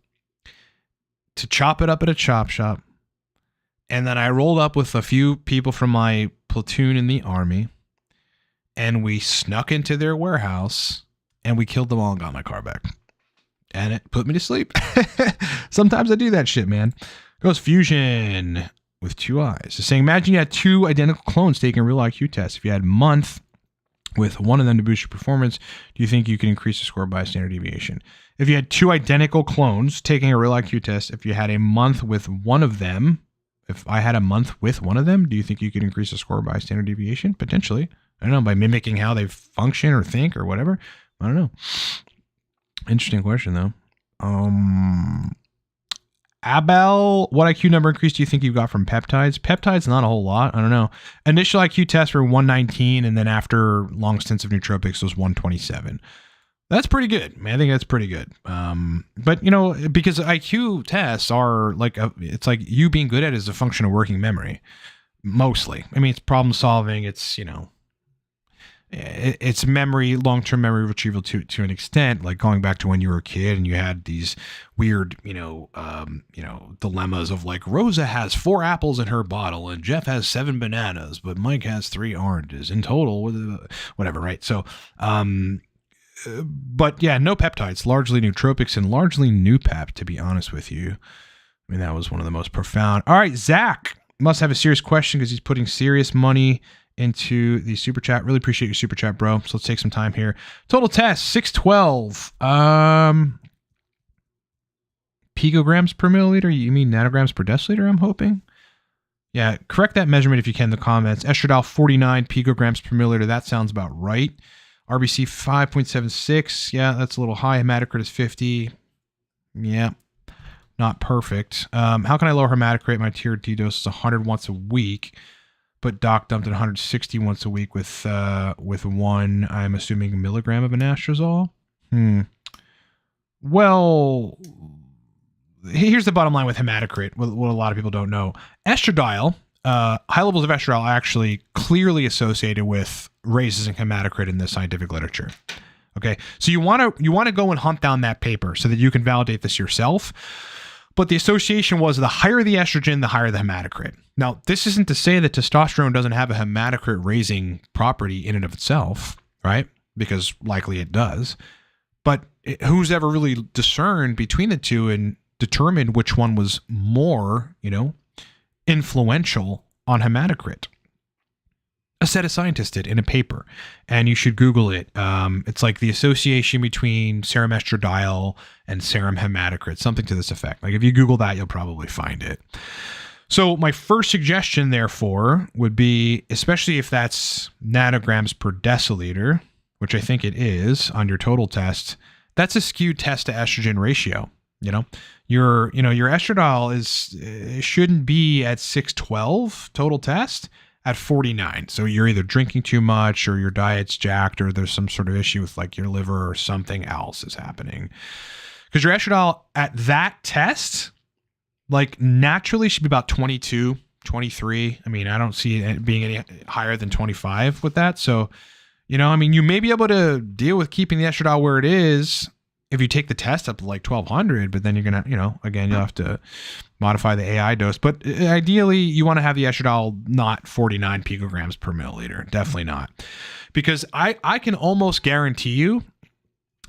to chop it up at a chop shop. And then I rolled up with a few people from my platoon in the army, and we snuck into their warehouse and we killed them all and got my car back. And it put me to sleep. Sometimes I do that shit, man. Goes Fusion with 2 eyes. It's saying, imagine you had 2 identical clones taking a real IQ test. If you had a month with one of them to boost your performance, do you think you can increase the score by a standard deviation? If you had 2 identical clones taking a real IQ test, if you had a month with one of them, if I had a month with one of them, do you think you could increase the score by a standard deviation? Potentially. I don't know, by mimicking how they function or think or whatever. I don't know. Interesting question, though. Abel, what IQ number increase do you think you got from peptides? Peptides, not a whole lot. I don't know. Initial IQ test were 119, and then after long stints of nootropics was 127. That's pretty good, man. I think that's pretty good. But because IQ tests are like it's like you being good at it is a function of working memory, mostly. I mean, it's problem solving. It's it's memory, long-term memory retrieval to an extent, like going back to when you were a kid and you had these weird, dilemmas of like Rosa has 4 apples in her bottle and Jeff has 7 bananas, but Mike has 3 oranges in total, whatever. Right. So, but yeah, no peptides, largely nootropics and largely Noopep, to be honest with you. I mean, that was one of the most profound. All right. Zach must have a serious question because he's putting serious money into the super chat. Really appreciate your super chat, bro. So let's take some time here. Total test 612. Picograms per milliliter. You mean nanograms per deciliter? I'm hoping. Yeah, correct that measurement if you can in the comments. Estradiol 49 picograms per milliliter. That sounds about right. RBC 5.76. Yeah, that's a little high. Hematocrit is 50. Yeah, not perfect. How can I lower hematocrit? My tier D dose is 100 once a week. But doc dumped at 160 once a week with 1, I'm assuming, 1 milligram of anastrozole. Well, here's the bottom line with hematocrit, what a lot of people don't know. Estradiol, high levels of estradiol are actually clearly associated with raises in hematocrit in the scientific literature. Okay, so you want to go and hunt down that paper so that you can validate this yourself. But the association was the higher the estrogen, the higher the hematocrit. Now, this isn't to say that testosterone doesn't have a hematocrit raising property in and of itself, right? Because likely it does. But who's ever really discerned between the two and determined which one was more, influential on hematocrit? A set of scientists did in a paper, and you should Google it. It's like the association between serum estradiol and serum hematocrit, something to this effect. Like if you Google that, you'll probably find it. So my first suggestion, therefore, would be, especially if that's nanograms per deciliter, which I think it is on your total test, that's a skewed test to estrogen ratio. Your estradiol shouldn't be at 612 total test. At 49. So you're either drinking too much or your diet's jacked or there's some sort of issue with like your liver or something else is happening. Because your estradiol at that test like naturally should be about 22, 23. I mean, I don't see it being any higher than 25 with that. So, I mean, you may be able to deal with keeping the estradiol where it is if you take the test up to like 1200, but then you're going to, again, you'll have to modify the AI dose. But ideally, you want to have the estradiol not 49 picograms per milliliter. Definitely not. Because I can almost guarantee you,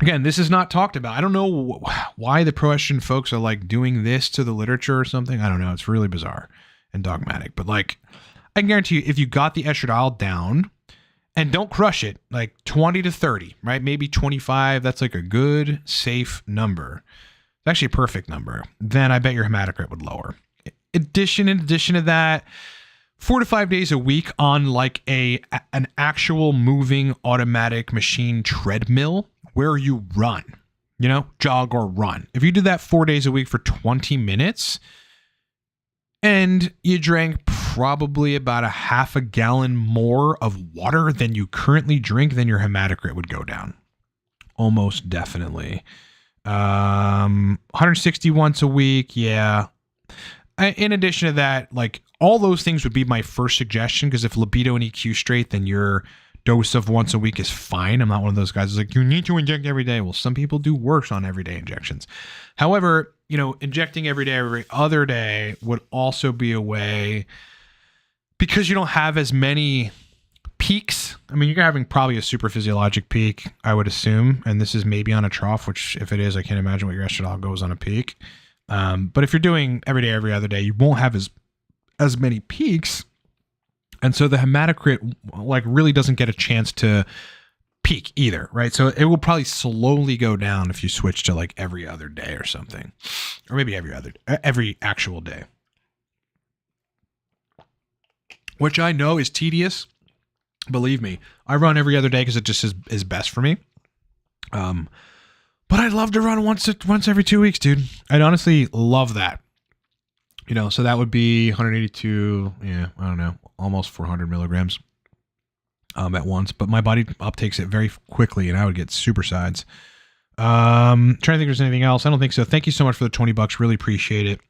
again, this is not talked about. I don't know why the pro-estrogen folks are like doing this to the literature or something. I don't know. It's really bizarre and dogmatic. But like, I can guarantee you, if you got the estradiol down, and don't crush it, like 20 to 30, right? Maybe 25. That's like a good, safe number. It's actually a perfect number. Then I bet your hematocrit would lower. In addition to that, 4 to 5 days a week on like an actual moving automatic machine treadmill where you run, jog or run. If you do that 4 days a week for 20 minutes and you drank probably about a half a gallon more of water than you currently drink, then your hematocrit would go down. Almost definitely. 160 once a week. Yeah. In addition to that, like all those things would be my first suggestion, because if libido and EQ straight, then your dose of once a week is fine. I'm not one of those guys who's like, you need to inject every day. Well, some people do worse on everyday injections. However, injecting every day, every other day would also be a way, because you don't have as many peaks. I mean, you're having probably a super physiologic peak, I would assume. And this is maybe on a trough, which if it is, I can't imagine what your estradiol goes on a peak. But if you're doing every day, every other day, you won't have as many peaks. And so the hematocrit like really doesn't get a chance to peak either, right? So it will probably slowly go down if you switch to like every other day or something, or maybe every actual day, which I know is tedious. Believe me, I run every other day because it just is best for me. But I'd love to run once every 2 weeks, dude. I'd honestly love that. So that would be 182, I don't know, almost 400 milligrams at once. But my body uptakes it very quickly, and I would get supersides. Trying to think if there's anything else. I don't think so. Thank you so much for the $20. Really appreciate it.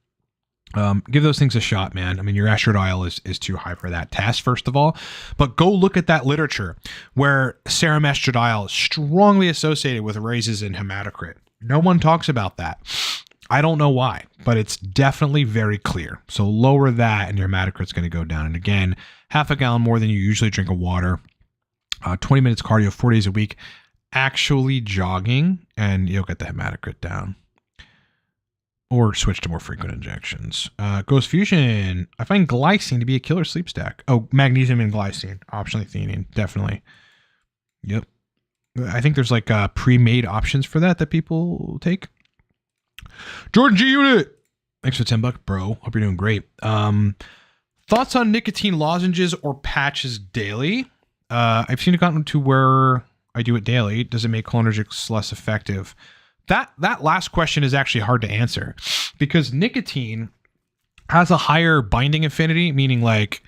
Give those things a shot, man. I mean, your estradiol is too high for that test, first of all. But go look at that literature where serum estradiol is strongly associated with raises in hematocrit. No one talks about that. I don't know why, but it's definitely very clear. So lower that and your hematocrit's going to go down. And again, half a gallon more than you usually drink of water, 20 minutes cardio, 4 days a week, actually jogging, and you'll get the hematocrit down. Or switch to more frequent injections. Ghost Fusion. I find glycine to be a killer sleep stack. Oh, magnesium and glycine. Optionally theanine. Definitely. Yep. I think there's like pre-made options for that people take. Jordan G Unit. Thanks for $10, bro. Hope you're doing great. Thoughts on nicotine lozenges or patches daily? I've seen it gotten to where I do it daily. Does it make cholinergics less effective? That last question is actually hard to answer, because nicotine has a higher binding affinity, meaning like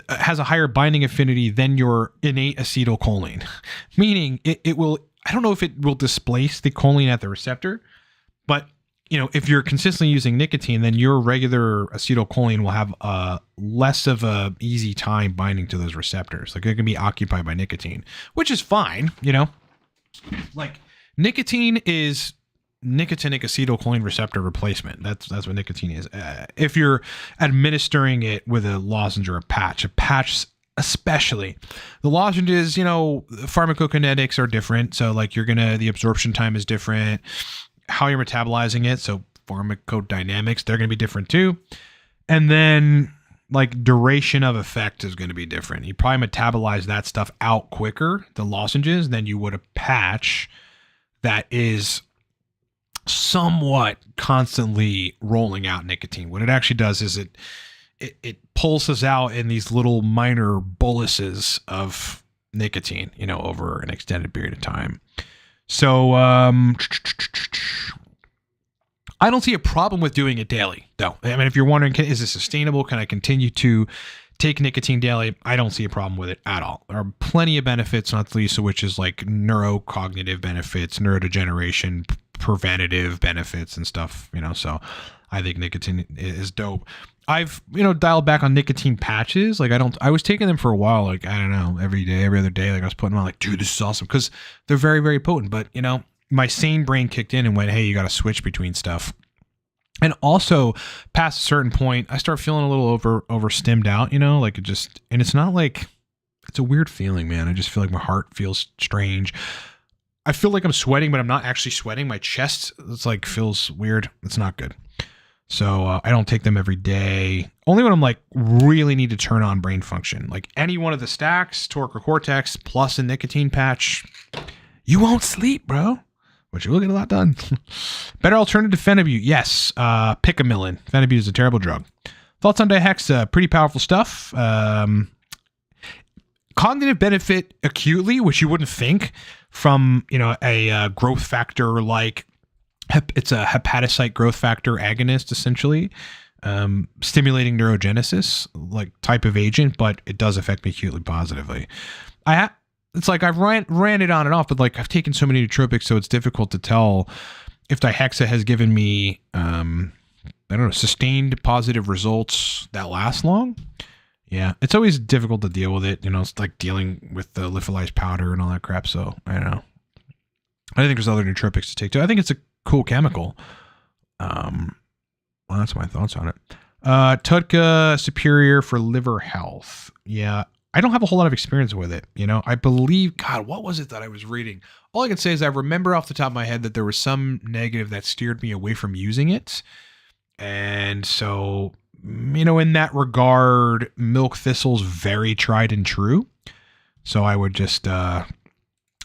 has a higher binding affinity than your innate acetylcholine, meaning it will, I don't know if it will displace the choline at the receptor, but if you're consistently using nicotine, then your regular acetylcholine will have less of a easy time binding to those receptors. Like it can be occupied by nicotine, which is fine. Like nicotine is nicotinic acetylcholine receptor replacement. That's what nicotine is. If you're administering it with a lozenge or a patch especially, the lozenges, pharmacokinetics are different. So like the absorption time is different, how you're metabolizing it. So pharmacodynamics, they're going to be different too. And then like duration of effect is going to be different. You probably metabolize that stuff out quicker, the lozenges, than you would a patch that is somewhat constantly rolling out nicotine. What it actually does is it pulses out in these little minor boluses of nicotine, over an extended period of time. So I don't see a problem with doing it daily, though. I mean, if you're wondering, is this sustainable? Can I continue to take nicotine daily? I don't see a problem with it at all. There are plenty of benefits, not the least of which is like neurocognitive benefits, neurodegeneration, preventative benefits and stuff, so I think nicotine is dope. I've, dialed back on nicotine patches. Like I was taking them for a while, like, I don't know, every day, every other day. Like I was putting them on like, dude, this is awesome. Because they're very, very potent. But, my sane brain kicked in and went, hey, you got to switch between stuff. And also past a certain point, I start feeling a little over stimmed out, like and it's not like, it's a weird feeling, man. I just feel like my heart feels strange. I feel like I'm sweating, but I'm not actually sweating. My chest, feels weird. It's not good. So I don't take them every day. Only when I'm like really need to turn on brain function. Like any one of the stacks, Torque or Cortex, plus a nicotine patch, you won't sleep, bro. But you will get a lot done. Better alternative to Phenibut. Yes. Picamillin. Phenibut is a terrible drug. Thoughts on dihexa? Pretty powerful stuff. Cognitive benefit acutely, which you wouldn't think from, a growth factor like it's a hepatocyte growth factor agonist, essentially, stimulating neurogenesis, like type of agent, but it does affect me acutely positively. It's like I've ran it on and off, but like I've taken so many nootropics, so it's difficult to tell if dihexa has given me, I don't know, sustained positive results that last long. Yeah, it's always difficult to deal with it. It's like dealing with the lyophilized powder and all that crap. So I don't know. I think there's other nootropics to take too. I think it's a cool chemical. Well, that's my thoughts on it. Tudka superior for liver health. Yeah, I don't have a whole lot of experience with it. I believe, God, what was it that I was reading? All I can say is I remember off the top of my head that there was some negative that steered me away from using it. And so, in that regard, milk thistle's very tried and true. So I would just, I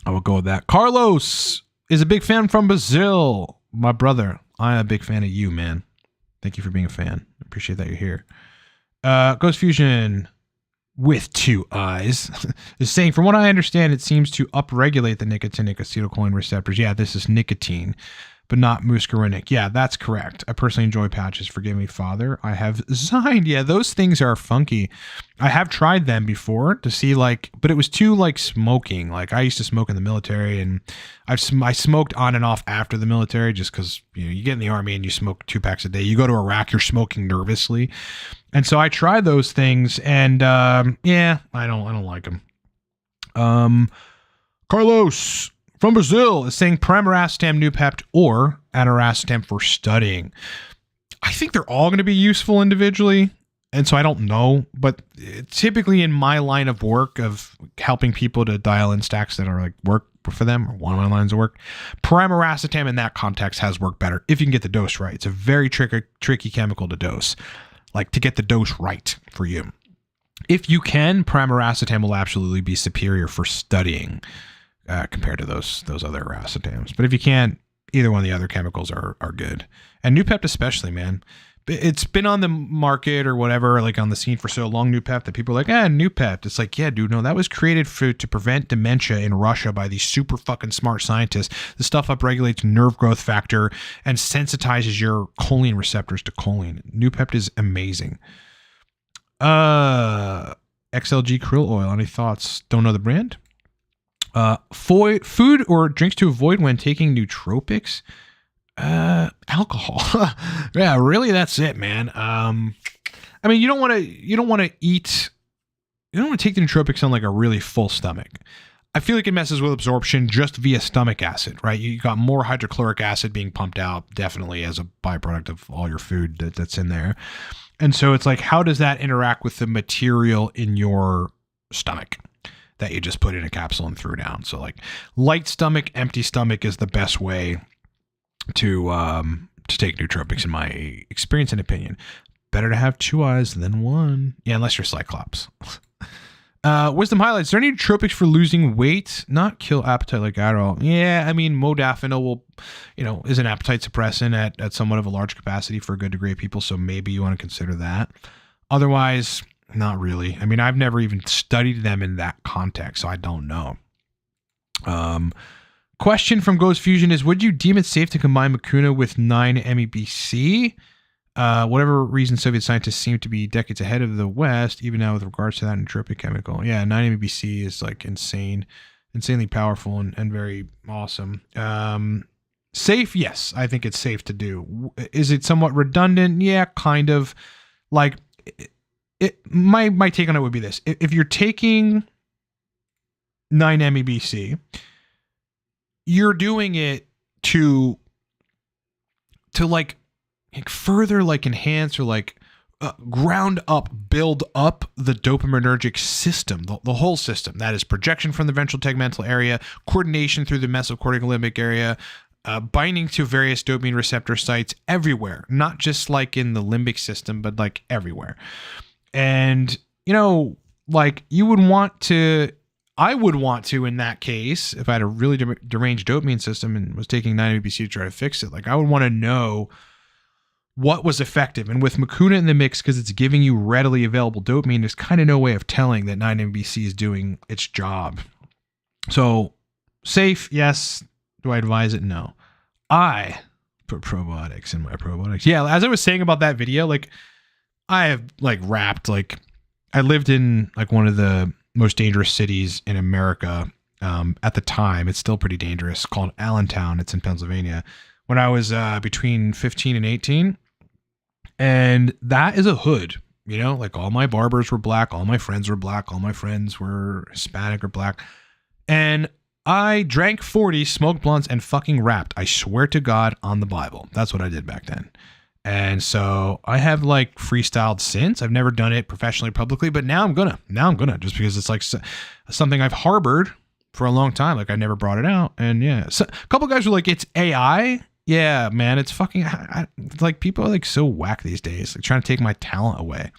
would go with that. Carlos is a big fan from Brazil. My brother, I'm a big fan of you, man. Thank you for being a fan. I appreciate that you're here. Ghost Fusion with 2 eyes is saying, from what I understand, it seems to upregulate the nicotinic acetylcholine receptors. Yeah, this is nicotine, but not muscarinic. Yeah, that's correct. I personally enjoy patches. Forgive me, Father. I have Zyme. Yeah, those things are funky. I have tried them before to see but it was too like smoking. Like I used to smoke in the military, and I smoked on and off after the military just because you get in the army and you smoke 2 packs a day. You go to Iraq, you're smoking nervously, and so I tried those things, and yeah, I don't like them. Carlos from Brazil is saying Pramiracetam, Noopept, or Aniracetam for studying. I think they're all going to be useful individually, and so I don't know. But typically in my line of work of helping people to dial in stacks that are like work for them, or one of my lines of work, Pramiracetam in that context has worked better if you can get the dose right. It's a very tricky chemical to dose, like to get the dose right for you. If you can, Pramiracetam will absolutely be superior for studying. Compared to those other racetams. But if you can't, either one of the other chemicals are good. And Noopept especially, man. It's been on the market or whatever, like on the scene for so long, Noopept, that people are like, Noopept. It's like, yeah, dude, no, that was created to prevent dementia in Russia by these super fucking smart scientists. The stuff upregulates nerve growth factor and sensitizes your choline receptors to choline. Noopept is amazing. XLG krill oil. Any thoughts? Don't know the brand? Food or drinks to avoid when taking nootropics. Alcohol. Yeah, really, that's it, man. I mean, you don't want to eat. You don't want to take the nootropics on like a really full stomach. I feel like it messes with absorption just via stomach acid, right? You got more hydrochloric acid being pumped out, definitely as a byproduct of all your food that's in there. And so it's like, how does that interact with the material in your stomach that you just put in a capsule and threw down? So like light stomach, empty stomach is the best way to take nootropics in my experience and opinion. Better to have 2 eyes than 1. Yeah, unless you're Cyclops. Wisdom highlights. Is there any nootropics for losing weight? Not kill appetite like Adderall. Yeah, I mean, modafinil will, is an appetite suppressant at somewhat of a large capacity for a good degree of people. So maybe you want to consider that. Otherwise, not really. I mean, I've never even studied them in that context, so I don't know. Question from Ghost Fusion is, would you deem it safe to combine Mucuna with 9-MeBC? Whatever reason, Soviet scientists seem to be decades ahead of the West, even now with regards to that nootropic chemical. Yeah, 9-MeBC is like insanely powerful and very awesome. Safe, yes. I think it's safe to do. Is it somewhat redundant? Yeah, kind of. Like, my take on it would be this. If you're taking 9 MEBC, you're doing it to like further like enhance or like ground up, build up the dopaminergic system, the whole system. That is projection from the ventral tegmental area, coordination through the mesocortical limbic area, binding to various dopamine receptor sites everywhere, not just like in the limbic system, but like everywhere. And, you know, like I would want to, in that case, if I had a really deranged dopamine system and was taking 9-MEBC to try to fix it, like I would want to know what was effective. And with Mucuna in the mix, because it's giving you readily available dopamine, there's kind of no way of telling that 9-MEBC is doing its job. So safe, yes. Do I advise it? No. I put probiotics in my probiotics. Yeah, as I was saying about that video, like I have like wrapped, like I lived in like one of the most dangerous cities in America at the time. It's still pretty dangerous, called Allentown. It's in Pennsylvania. When I was between 15 and 18. And that is a hood, you know, like all my barbers were black. All my friends were black. All my friends were Hispanic or black. And I drank 40, smoked blunts, and fucking rapped. I swear to God on the Bible. That's what I did back then. And so I have like freestyled since. I've never done it professionally, publicly, but now I'm gonna just because it's like something I've harbored for a long time. Like I never brought it out. And yeah, so a couple guys were like, it's AI. Yeah, man, it's fucking like people are like so whack these days, like trying to take my talent away.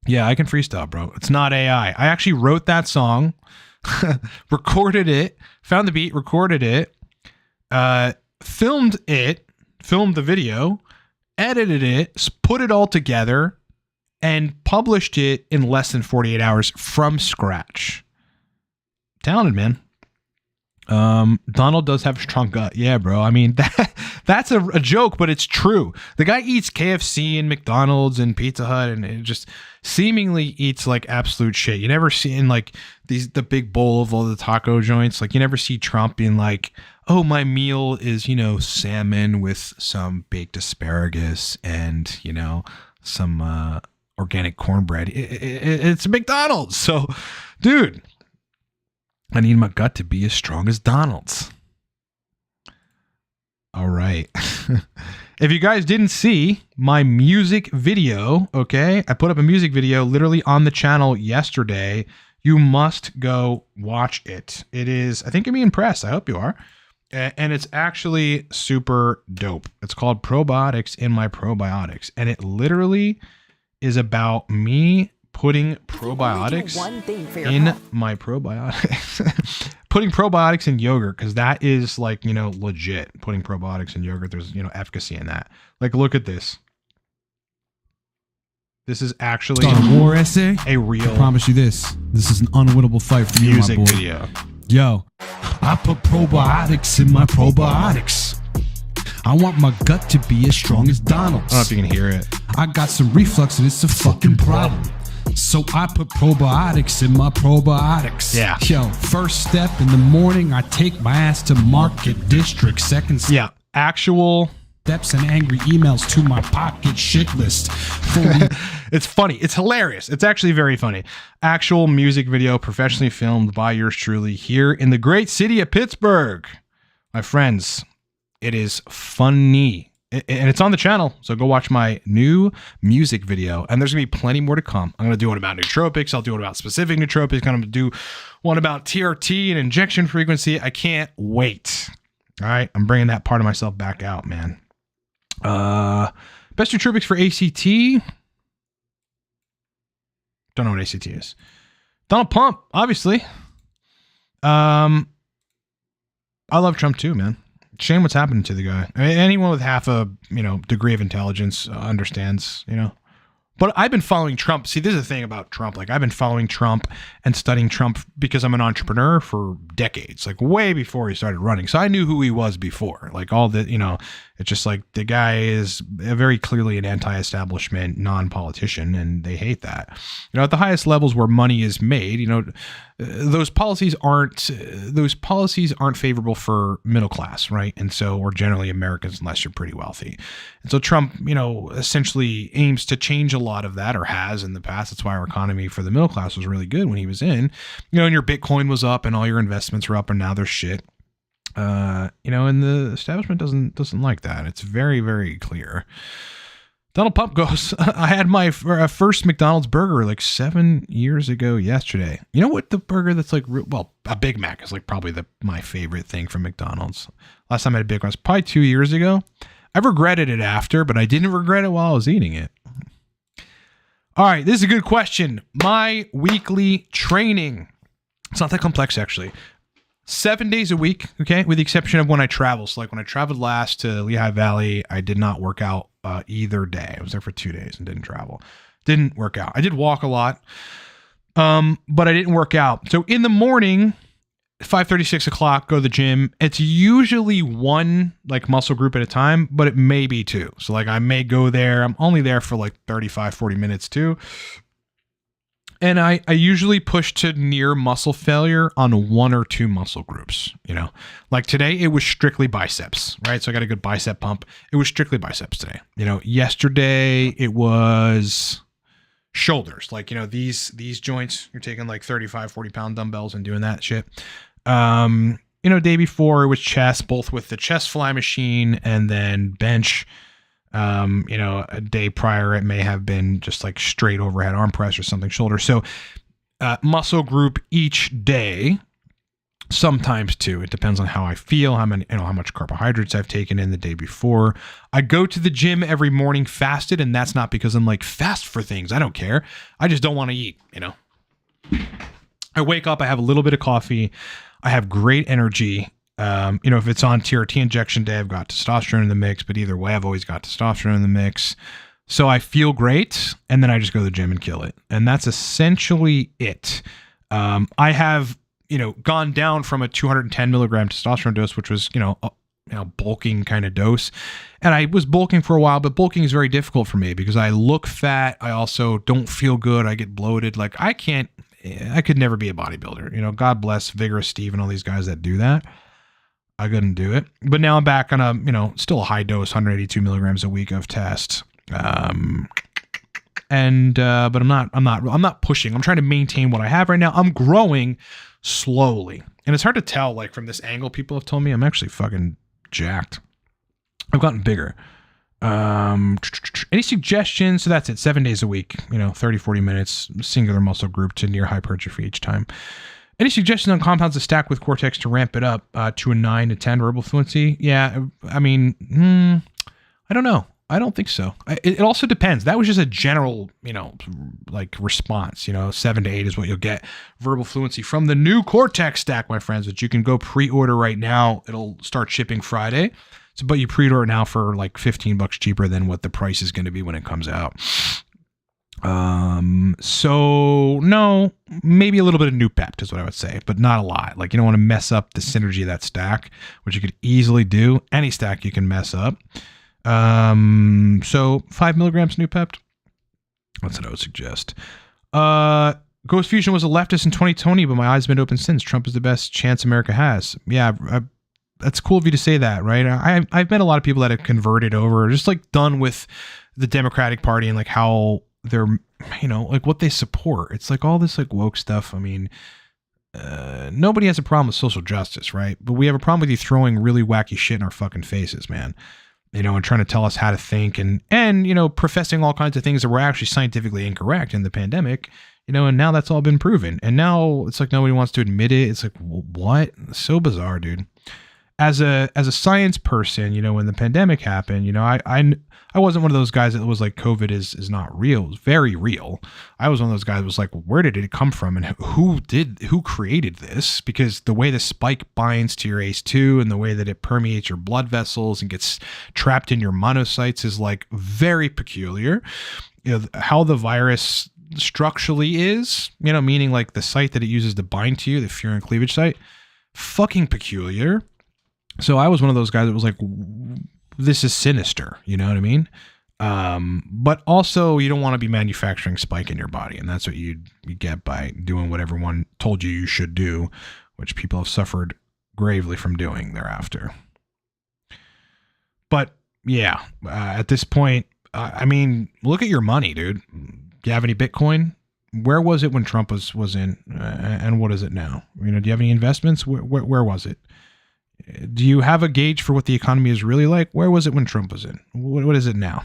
Yeah, I can freestyle, bro. It's not AI. I actually wrote that song, recorded it, found the beat, recorded it, filmed the video, edited it, put it all together, and published it in less than 48 hours from scratch. Talented, man. Donald does have a strong gut. Yeah, bro. I mean, that's a joke, but it's true. The guy eats KFC and McDonald's and Pizza Hut and it just seemingly eats like absolute shit. You never see in like the big bowl of all the taco joints. Like you never see Trump being like, oh, my meal is, you know, salmon with some baked asparagus and, you know, some organic cornbread. It's McDonald's. So, dude, I need my gut to be as strong as Donald's. All right. If you guys didn't see my music video, okay, I put up a music video literally on the channel yesterday. You must go watch it. It is, I think you'll be impressed. I hope you are. And it's actually super dope. It's called Probiotics in My Probiotics. And it literally is about me putting probiotics in my probiotics. Putting probiotics in yogurt, because that is like, you know, legit. Putting probiotics in yogurt, there's, you know, efficacy in that. Like, look at this. This is actually a war essay. A real. I promise you this. This is an unwinnable fight for you, my boy. Music video. Yo, I put probiotics in my probiotics. I want my gut to be as strong as Donald's. I don't know if you can hear it. I got some reflux and it's a fucking problem. So I put probiotics in my probiotics. Yeah. Yo, first step in the morning, I take my ass to Market District. Second step. Yeah. Actual steps and angry emails to my pocket shit list. It's funny. It's hilarious. It's actually very funny. Actual music video professionally filmed by yours truly here in the great city of Pittsburgh. My friends, it is funny. And it's on the channel, so go watch my new music video. And there's going to be plenty more to come. I'm going to do one about nootropics. I'll do one about specific nootropics. I'm going to do one about TRT and injection frequency. I can't wait. All right, I'm bringing that part of myself back out, man. Best nootropics for ACT. Don't know what ACT is. Donald Pump, obviously. I love Trump too, man. Shame what's happening to the guy. I mean, anyone with half a, you know, degree of intelligence understands, you know. But I've been following Trump. See, this is the thing about Trump. Like, I've been following Trump and studying Trump because I'm an entrepreneur for decades, like way before he started running. So I knew who he was before. Like all the, you know, It's just like the guy is very clearly an anti-establishment non-politician, and they hate that. At the highest levels where money is made, those policies aren't favorable for middle class, right? And so, or generally Americans, unless you're pretty wealthy. And so Trump, essentially aims to change a lot of that, or has in the past. That's why our economy for the middle class was really good when he was in. And your Bitcoin was up and all your investments were up, and now they're shit. And the establishment doesn't like that. It's very, very clear. Donald Pump goes, I had my first McDonald's burger like 7 years ago yesterday. You know what? The burger that's like, a Big Mac is like probably my favorite thing from McDonald's. Last time I had a Big Mac was probably 2 years ago. I regretted it after, but I didn't regret it while I was eating it. All right, this is a good question. My weekly training. It's not that complex, actually. 7 days a week, okay, with the exception of when I travel. So like when I traveled last to Lehigh Valley, I did not work out either day. I was there for 2 days and didn't travel. Didn't work out. I did walk a lot, but I didn't work out. So in the morning, 5:30, 6 o'clock, go to the gym. It's usually one like muscle group at a time, but it may be two. So like I may go there. I'm only there for like 35, 40 minutes too. And I usually push to near muscle failure on one or two muscle groups, like today it was strictly biceps, right? So I got a good bicep pump. It was strictly biceps today. Yesterday it was shoulders, like, these joints, you're taking like 35, 40 pound dumbbells and doing that shit. Day before it was chest, both with the chest fly machine and then bench. A day prior, it may have been just like straight overhead arm press or something, shoulder. So, muscle group each day, sometimes two. It depends on how I feel, how much carbohydrates I've taken in the day before. I go to the gym every morning fasted, and that's not because I'm like fast for things. I don't care. I just don't want to eat, I wake up, I have a little bit of coffee. I have great energy. If it's on TRT injection day, I've got testosterone in the mix, but either way, I've always got testosterone in the mix. So I feel great. And then I just go to the gym and kill it. And that's essentially it. I have, gone down from a 210 milligram testosterone dose, which was, bulking kind of dose. And I was bulking for a while, but bulking is very difficult for me because I look fat. I also don't feel good. I get bloated. Like I could never be a bodybuilder. God bless Vigorous Steve and all these guys that do that. I couldn't do it, but now I'm back on a, still a high dose, 182 milligrams a week of test. But I'm not pushing. I'm trying to maintain what I have right now. I'm growing slowly, and it's hard to tell, like from this angle, people have told me I'm actually fucking jacked. I've gotten bigger. Any suggestions? So that's it. 7 days a week, 30, 40 minutes, singular muscle group to near hypertrophy each time. Any suggestions on compounds to stack with Cortex to ramp it up to a 9 to 10 verbal fluency? Yeah, I mean, I don't know. I don't think so. It also depends. That was just a general, response. 7 to 8 is what you'll get verbal fluency from the new Cortex stack, my friends, which you can go pre-order right now. It'll start shipping Friday. But you pre-order it now for like $15 cheaper than what the price is going to be when it comes out. So no, maybe a little bit of Nootropic is what I would say, but not a lot. Like you don't want to mess up the synergy of that stack, which you could easily do. Any stack you can mess up. So 5 milligrams Nootropic. That's what I would suggest. Ghost Fusion was a leftist in 2020, but my eyes have been open since. Trump is the best chance America has. Yeah, that's cool of you to say that, right? I've met a lot of people that have converted over, just like done with the Democratic Party and like how they're, like what they support. It's like all this like woke stuff. I mean, nobody has a problem with social justice, right? But we have a problem with you throwing really wacky shit in our fucking faces, man. And trying to tell us how to think and professing all kinds of things that were actually scientifically incorrect in the pandemic, and now that's all been proven. And now it's like nobody wants to admit it. It's like, what? So bizarre, dude. As a science person, when the pandemic happened, I wasn't one of those guys that was like COVID is not real. It was very real. I was one of those guys that was like, where did it come from and who created this? Because the way the spike binds to your ACE2 and the way that it permeates your blood vessels and gets trapped in your monocytes is like very peculiar. How the virus structurally is, meaning like the site that it uses to bind to you, the furin cleavage site, fucking peculiar. So I was one of those guys that was like, this is sinister. You know what I mean? But also you don't want to be manufacturing spike in your body. And that's what you get by doing what everyone told you should do, which people have suffered gravely from doing thereafter. But yeah, at this point, I mean, look at your money, dude. Do you have any Bitcoin? Where was it when Trump was in, and what is it now? You know, do you have any investments? Where was it? Do you have a gauge for what the economy is really like? Where was it when Trump was in? What is it now?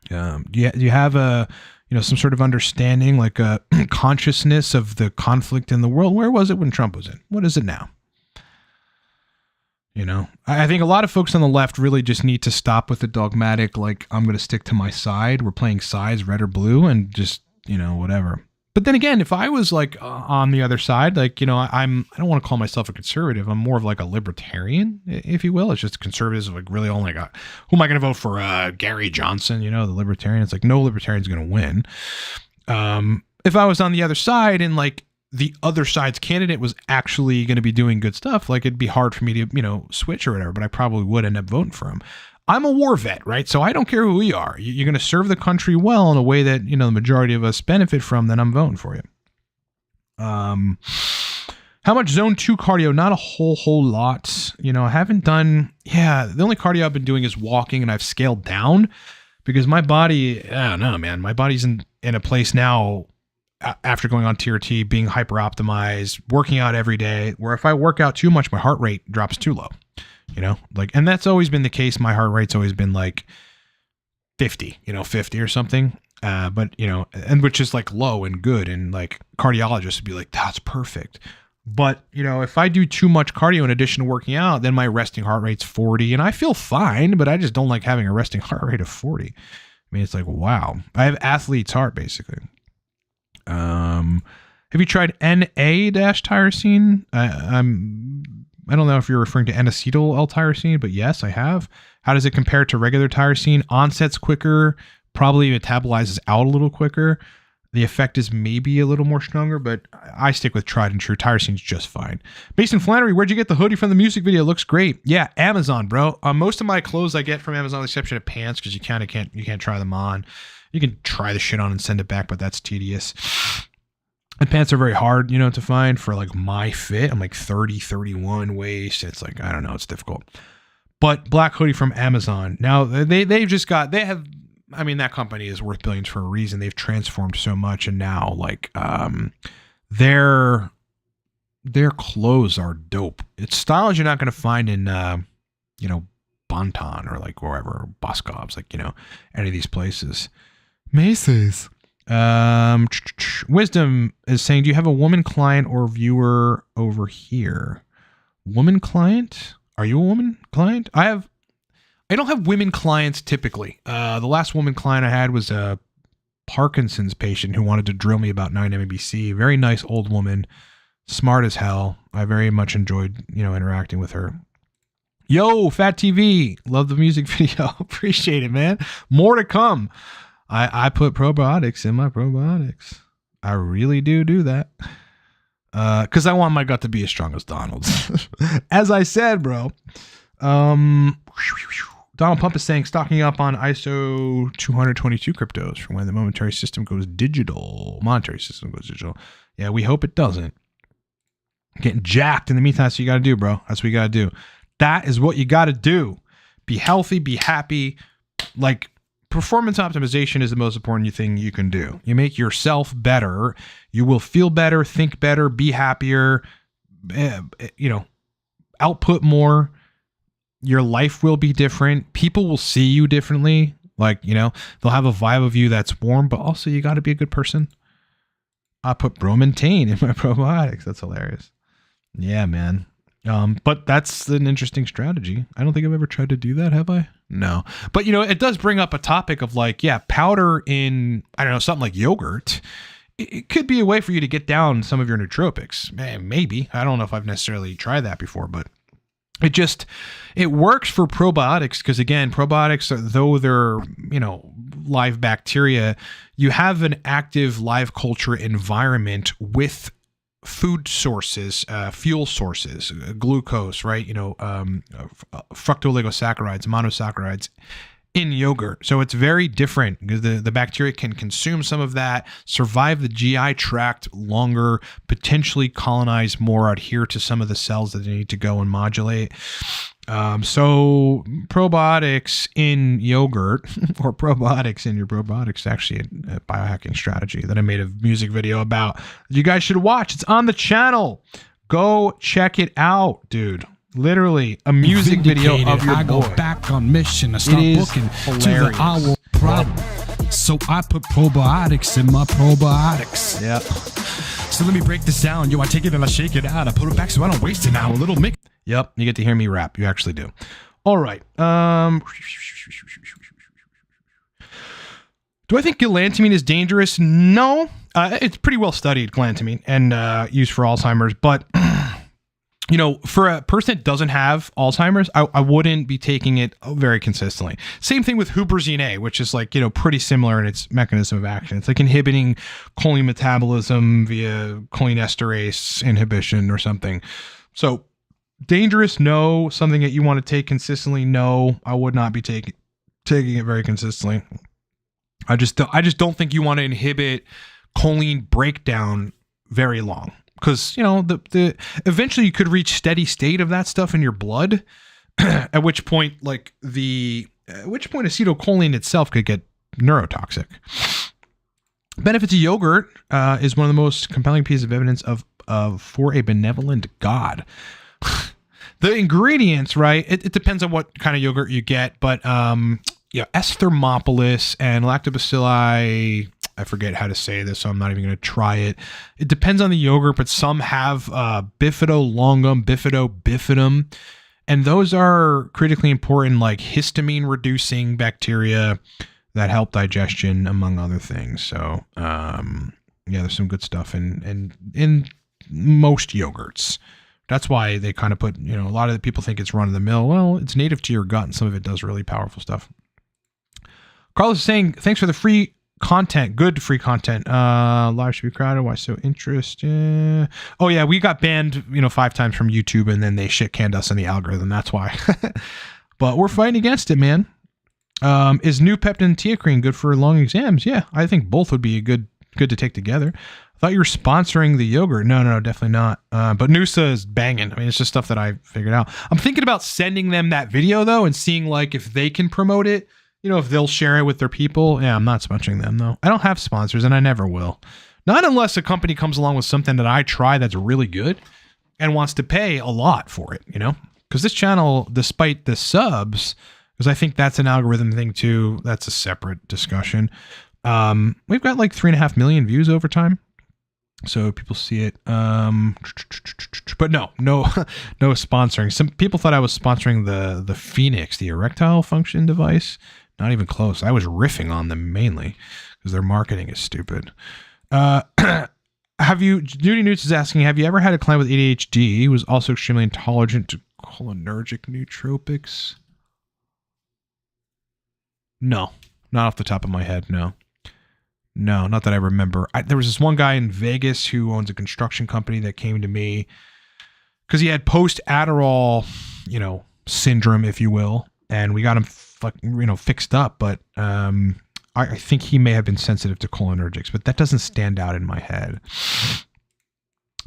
Do you have some sort of understanding, like a consciousness of the conflict in the world? Where was it when Trump was in? What is it now? You know, I think a lot of folks on the left really just need to stop with the dogmatic, like, I'm going to stick to my side. We're playing sides, red or blue, and just, you know, whatever. But then again, if I was like on the other side, like, you know, I don't want to call myself a conservative. I'm more of like a libertarian, if you will. It's just conservatives like really only got, who am I going to vote for? Gary Johnson, you know, the libertarian. It's like no libertarian's going to win. If I was on the other side and like the other side's candidate was actually going to be doing good stuff, like it'd be hard for me to, you know, switch or whatever, but I probably would end up voting for him. I'm a war vet, right? So I don't care who you are. You're going to serve the country well in a way that, you know, the majority of us benefit from, then I'm voting for you. How much zone 2 cardio? Not a whole lot. You know, I haven't done, the only cardio I've been doing is walking, and I've scaled down because my body, I don't know, man, my body's in a place now after going on TRT, being hyper optimized, working out every day, where if I work out too much, my heart rate drops too low. You know, like, and that's always been the case. My heart rate's always been like 50 or something. But, you know, and which is like low and good. And like cardiologists would be like, that's perfect. But, you know, if I do too much cardio in addition to working out, then my resting heart rate's 40 and I feel fine, but I just don't like having a resting heart rate of 40. I mean, it's like, wow, I have athlete's heart basically. Have you tried NA-tyrosine? I don't know if you're referring to N-acetyl L-tyrosine, but yes, I have. How does it compare to regular tyrosine? Onset's quicker, probably metabolizes out a little quicker. The effect is maybe a little more stronger, but I stick with tried and true. Tyrosine's just fine. Mason Flannery, where'd you get the hoodie from the music video? Looks great. Yeah, Amazon, bro. Most of my clothes I get from Amazon, with the exception of pants, because you can't try them on. You can try the shit on and send it back, but that's tedious. And pants are very hard, you know, to find for like my fit. I'm like 30, 31 waist. It's like, I don't know. It's difficult. But black hoodie from Amazon. Now that company is worth billions for a reason. They've transformed so much. And now like, their clothes are dope. It's styles you're not going to find in, Bonton or like wherever, Boscov's, like, you know, any of these places. Macy's. Wisdom is saying, do you have a woman client or viewer over here? Woman client? Are you a woman client? I don't have women clients typically. The last woman client I had was a Parkinson's patient who wanted to drill me about 9 MABC. Very nice old woman, smart as hell. I very much enjoyed, you know, interacting with her. Yo, Fat TV. Love the music video. Appreciate it, man. More to come. I put probiotics in my probiotics. I really do that. Because I want my gut to be as strong as Donald's. As I said, bro. Donald Pump is saying, stocking up on ISO 222 cryptos for when the monetary system goes digital. Yeah, we hope it doesn't. Getting jacked in the meantime, that's what you got to do, bro. That's what you got to do. That is what you got to do. Be healthy, be happy. Like, performance optimization is the most important thing you can do. You make yourself better. You will feel better, think better, be happier, output more. Your life will be different. People will see you differently. Like, you know, they'll have a vibe of you that's warm, but also you got to be a good person. I put bromantane in my probiotics. That's hilarious. Yeah, man. But that's an interesting strategy. I don't think I've ever tried to do that, have I? No. But, you know, it does bring up a topic of like, yeah, powder in, I don't know, something like yogurt. It could be a way for you to get down some of your nootropics. Maybe. I don't know if I've necessarily tried that before, but it works for probiotics because, again, probiotics, though they're, you know, live bacteria, you have an active live culture environment with food sources, fuel sources, glucose, right? Fructooligosaccharides, monosaccharides in yogurt. So it's very different because the bacteria can consume some of that, survive the GI tract longer, potentially colonize more, adhere to some of the cells that they need to go and modulate. So probiotics in yogurt or probiotics in your probiotics, actually a biohacking strategy that I made a music video about. You guys should watch. It's on the channel. Go check it out, dude. Literally a music video of your boy. I go back on mission. I start looking hilarious. to the owl problem. So I put probiotics in my probiotics. Yeah. So let me break this down. Yo, I take it and I shake it out. I put it back so I don't waste it now. A little mix. Yep, you get to hear me rap. You actually do. All right. Do I think galantamine is dangerous? No. It's pretty well studied, galantamine, and used for Alzheimer's. But, for a person that doesn't have Alzheimer's, I wouldn't be taking it very consistently. Same thing with huperzine A, which is pretty similar in its mechanism of action. It's like inhibiting choline metabolism via cholinesterase inhibition or something. So, dangerous, no. Something that you want to take consistently, no. I would not be taking it very consistently. I just don't think you want to inhibit choline breakdown very long, because the eventually you could reach steady state of that stuff in your blood, at which point acetylcholine itself could get neurotoxic. Benefits of yogurt is one of the most compelling pieces of evidence for a benevolent God. The ingredients, right? It depends on what kind of yogurt you get, but S. thermophilus and lactobacilli. I forget how to say this, so I'm not even going to try it. It depends on the yogurt, but some have bifidolongum, bifidum, and those are critically important, like histamine-reducing bacteria that help digestion, among other things. So, there's some good stuff in most yogurts. That's why they kind of put, a lot of the people think it's run of the mill. Well, it's native to your gut, and some of it does really powerful stuff. Carlos is saying, thanks for the free content. Good free content. Live should be crowded. Why so interesting? Oh yeah, we got banned, 5 times from YouTube, and then they shit canned us in the algorithm. That's why. But we're fighting against it, man. Is new peptin and teocrine good for long exams? Yeah, I think both would be good to take together. I thought you were sponsoring the yogurt. No, definitely not. But Noosa is banging. I mean, it's just stuff that I figured out. I'm thinking about sending them that video, though, and seeing, if they can promote it, if they'll share it with their people. Yeah, I'm not sponsoring them, though. I don't have sponsors, and I never will. Not unless a company comes along with something that I try that's really good and wants to pay a lot for it, Because this channel, despite the subs, because I think that's an algorithm thing, too. That's a separate discussion. We've got 3.5 million views over time. So people see it, but no sponsoring. Some people thought I was sponsoring the Phoenix, the erectile function device. Not even close. I was riffing on them mainly because their marketing is stupid. Judy Newts is asking, have you ever had a client with ADHD? He was also extremely intolerant to cholinergic nootropics. No, not off the top of my head. No, not that I remember. There was this one guy in Vegas who owns a construction company that came to me because he had post-Adderall, syndrome, if you will, and we got him, fixed up. But I think he may have been sensitive to cholinergics, but that doesn't stand out in my head.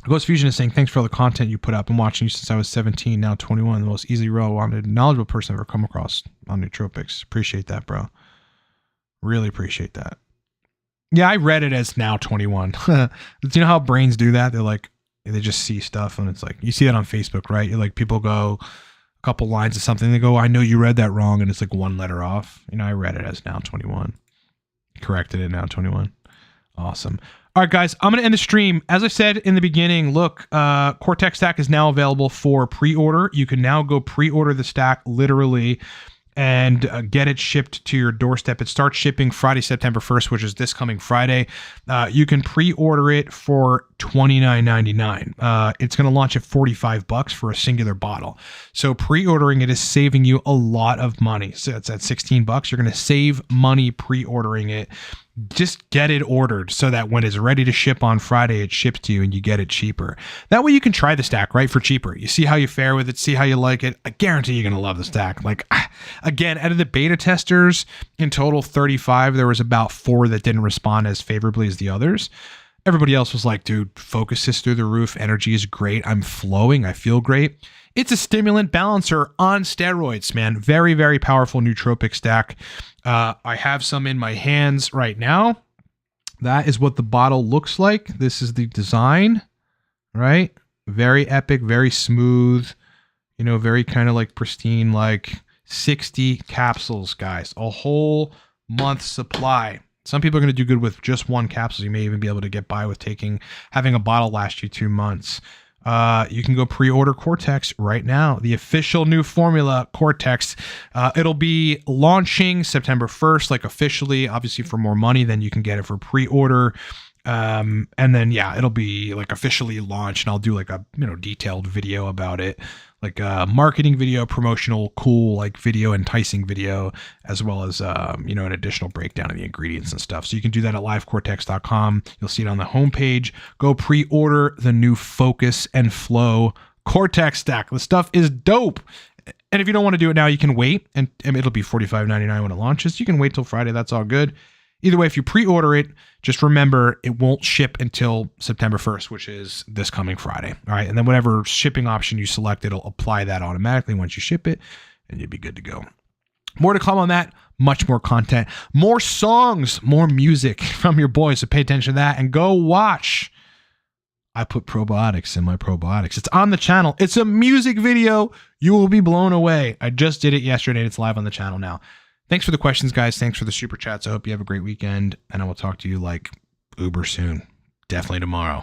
Ghost Fusion is saying, thanks for all the content you put up. I'm watching you since I was 17, now 21. The most easily well-rounded, knowledgeable person I've ever come across on nootropics. Appreciate that, bro. Really appreciate that. Yeah, I read it as now 21. Do you know how brains do that? They just see stuff, and it's you see that on Facebook, right? People go a couple lines of something, they go, I know you read that wrong, and it's one letter off. I read it as now 21. Corrected it now 21. Awesome. All right, guys, I'm going to end the stream. As I said in the beginning, look, Cortex stack is now available for pre-order. You can now go pre-order the stack literally and get it shipped to your doorstep. It starts shipping Friday, September 1st, which is this coming Friday. You can pre-order it for $29.99. It's going to launch at $45 for a singular bottle. So pre-ordering it is saving you a lot of money. So it's at $16. You're going to save money pre-ordering it. just get it ordered so that when it's ready to ship on Friday, it ships to you and you get it cheaper. That way you can try the stack, right, for cheaper. You see how you fare with it, see how you like it. I guarantee you're going to love the stack. Like, again, out of the beta testers, in total 35, there was about 4 that didn't respond as favorably as the others. Everybody else was like, dude, focus is through the roof. Energy is great. I'm flowing. I feel great. It's a stimulant balancer on steroids, man. Very, very powerful nootropic stack. I have some in my hands right now. That is what the bottle looks like. This is the design, right? Very epic, very smooth, you know, very kind of like pristine, like 60 capsules, guys. A whole month's supply. Some people are going to do good with just 1 capsule. You may even be able to get by with having a bottle last you 2 months. You can go pre-order Cortex right now. The official new formula, Cortex. It'll be launching September 1st, like officially, obviously for more money than you can get it for pre-order. And then, yeah, it'll be like officially launched, and I'll do like a, you know, detailed video about it, like a marketing video, promotional, cool, like video, enticing video, as well as, you know, an additional breakdown of the ingredients and stuff. So you can do that at livecortex.com. You'll see it on the homepage. Go pre-order the new Focus and Flow Cortex stack. The stuff is dope. And if you don't want to do it now, you can wait, and it'll be $45.99 when it launches. You can wait till Friday. That's all good. Either way, if you pre-order it, just remember it won't ship until September 1st, which is this coming Friday. All right. And then whatever shipping option you select, it'll apply that automatically once you ship it, and you'll be good to go. More to come on that. Much more content, more songs, more music from your boys. So pay attention to that and go watch. I put probiotics in my probiotics. It's on the channel. It's a music video. You will be blown away. I just did it yesterday, and it's live on the channel now. Thanks for the questions, guys. Thanks for the super chats. I hope you have a great weekend, and I will talk to you like uber soon. Definitely tomorrow.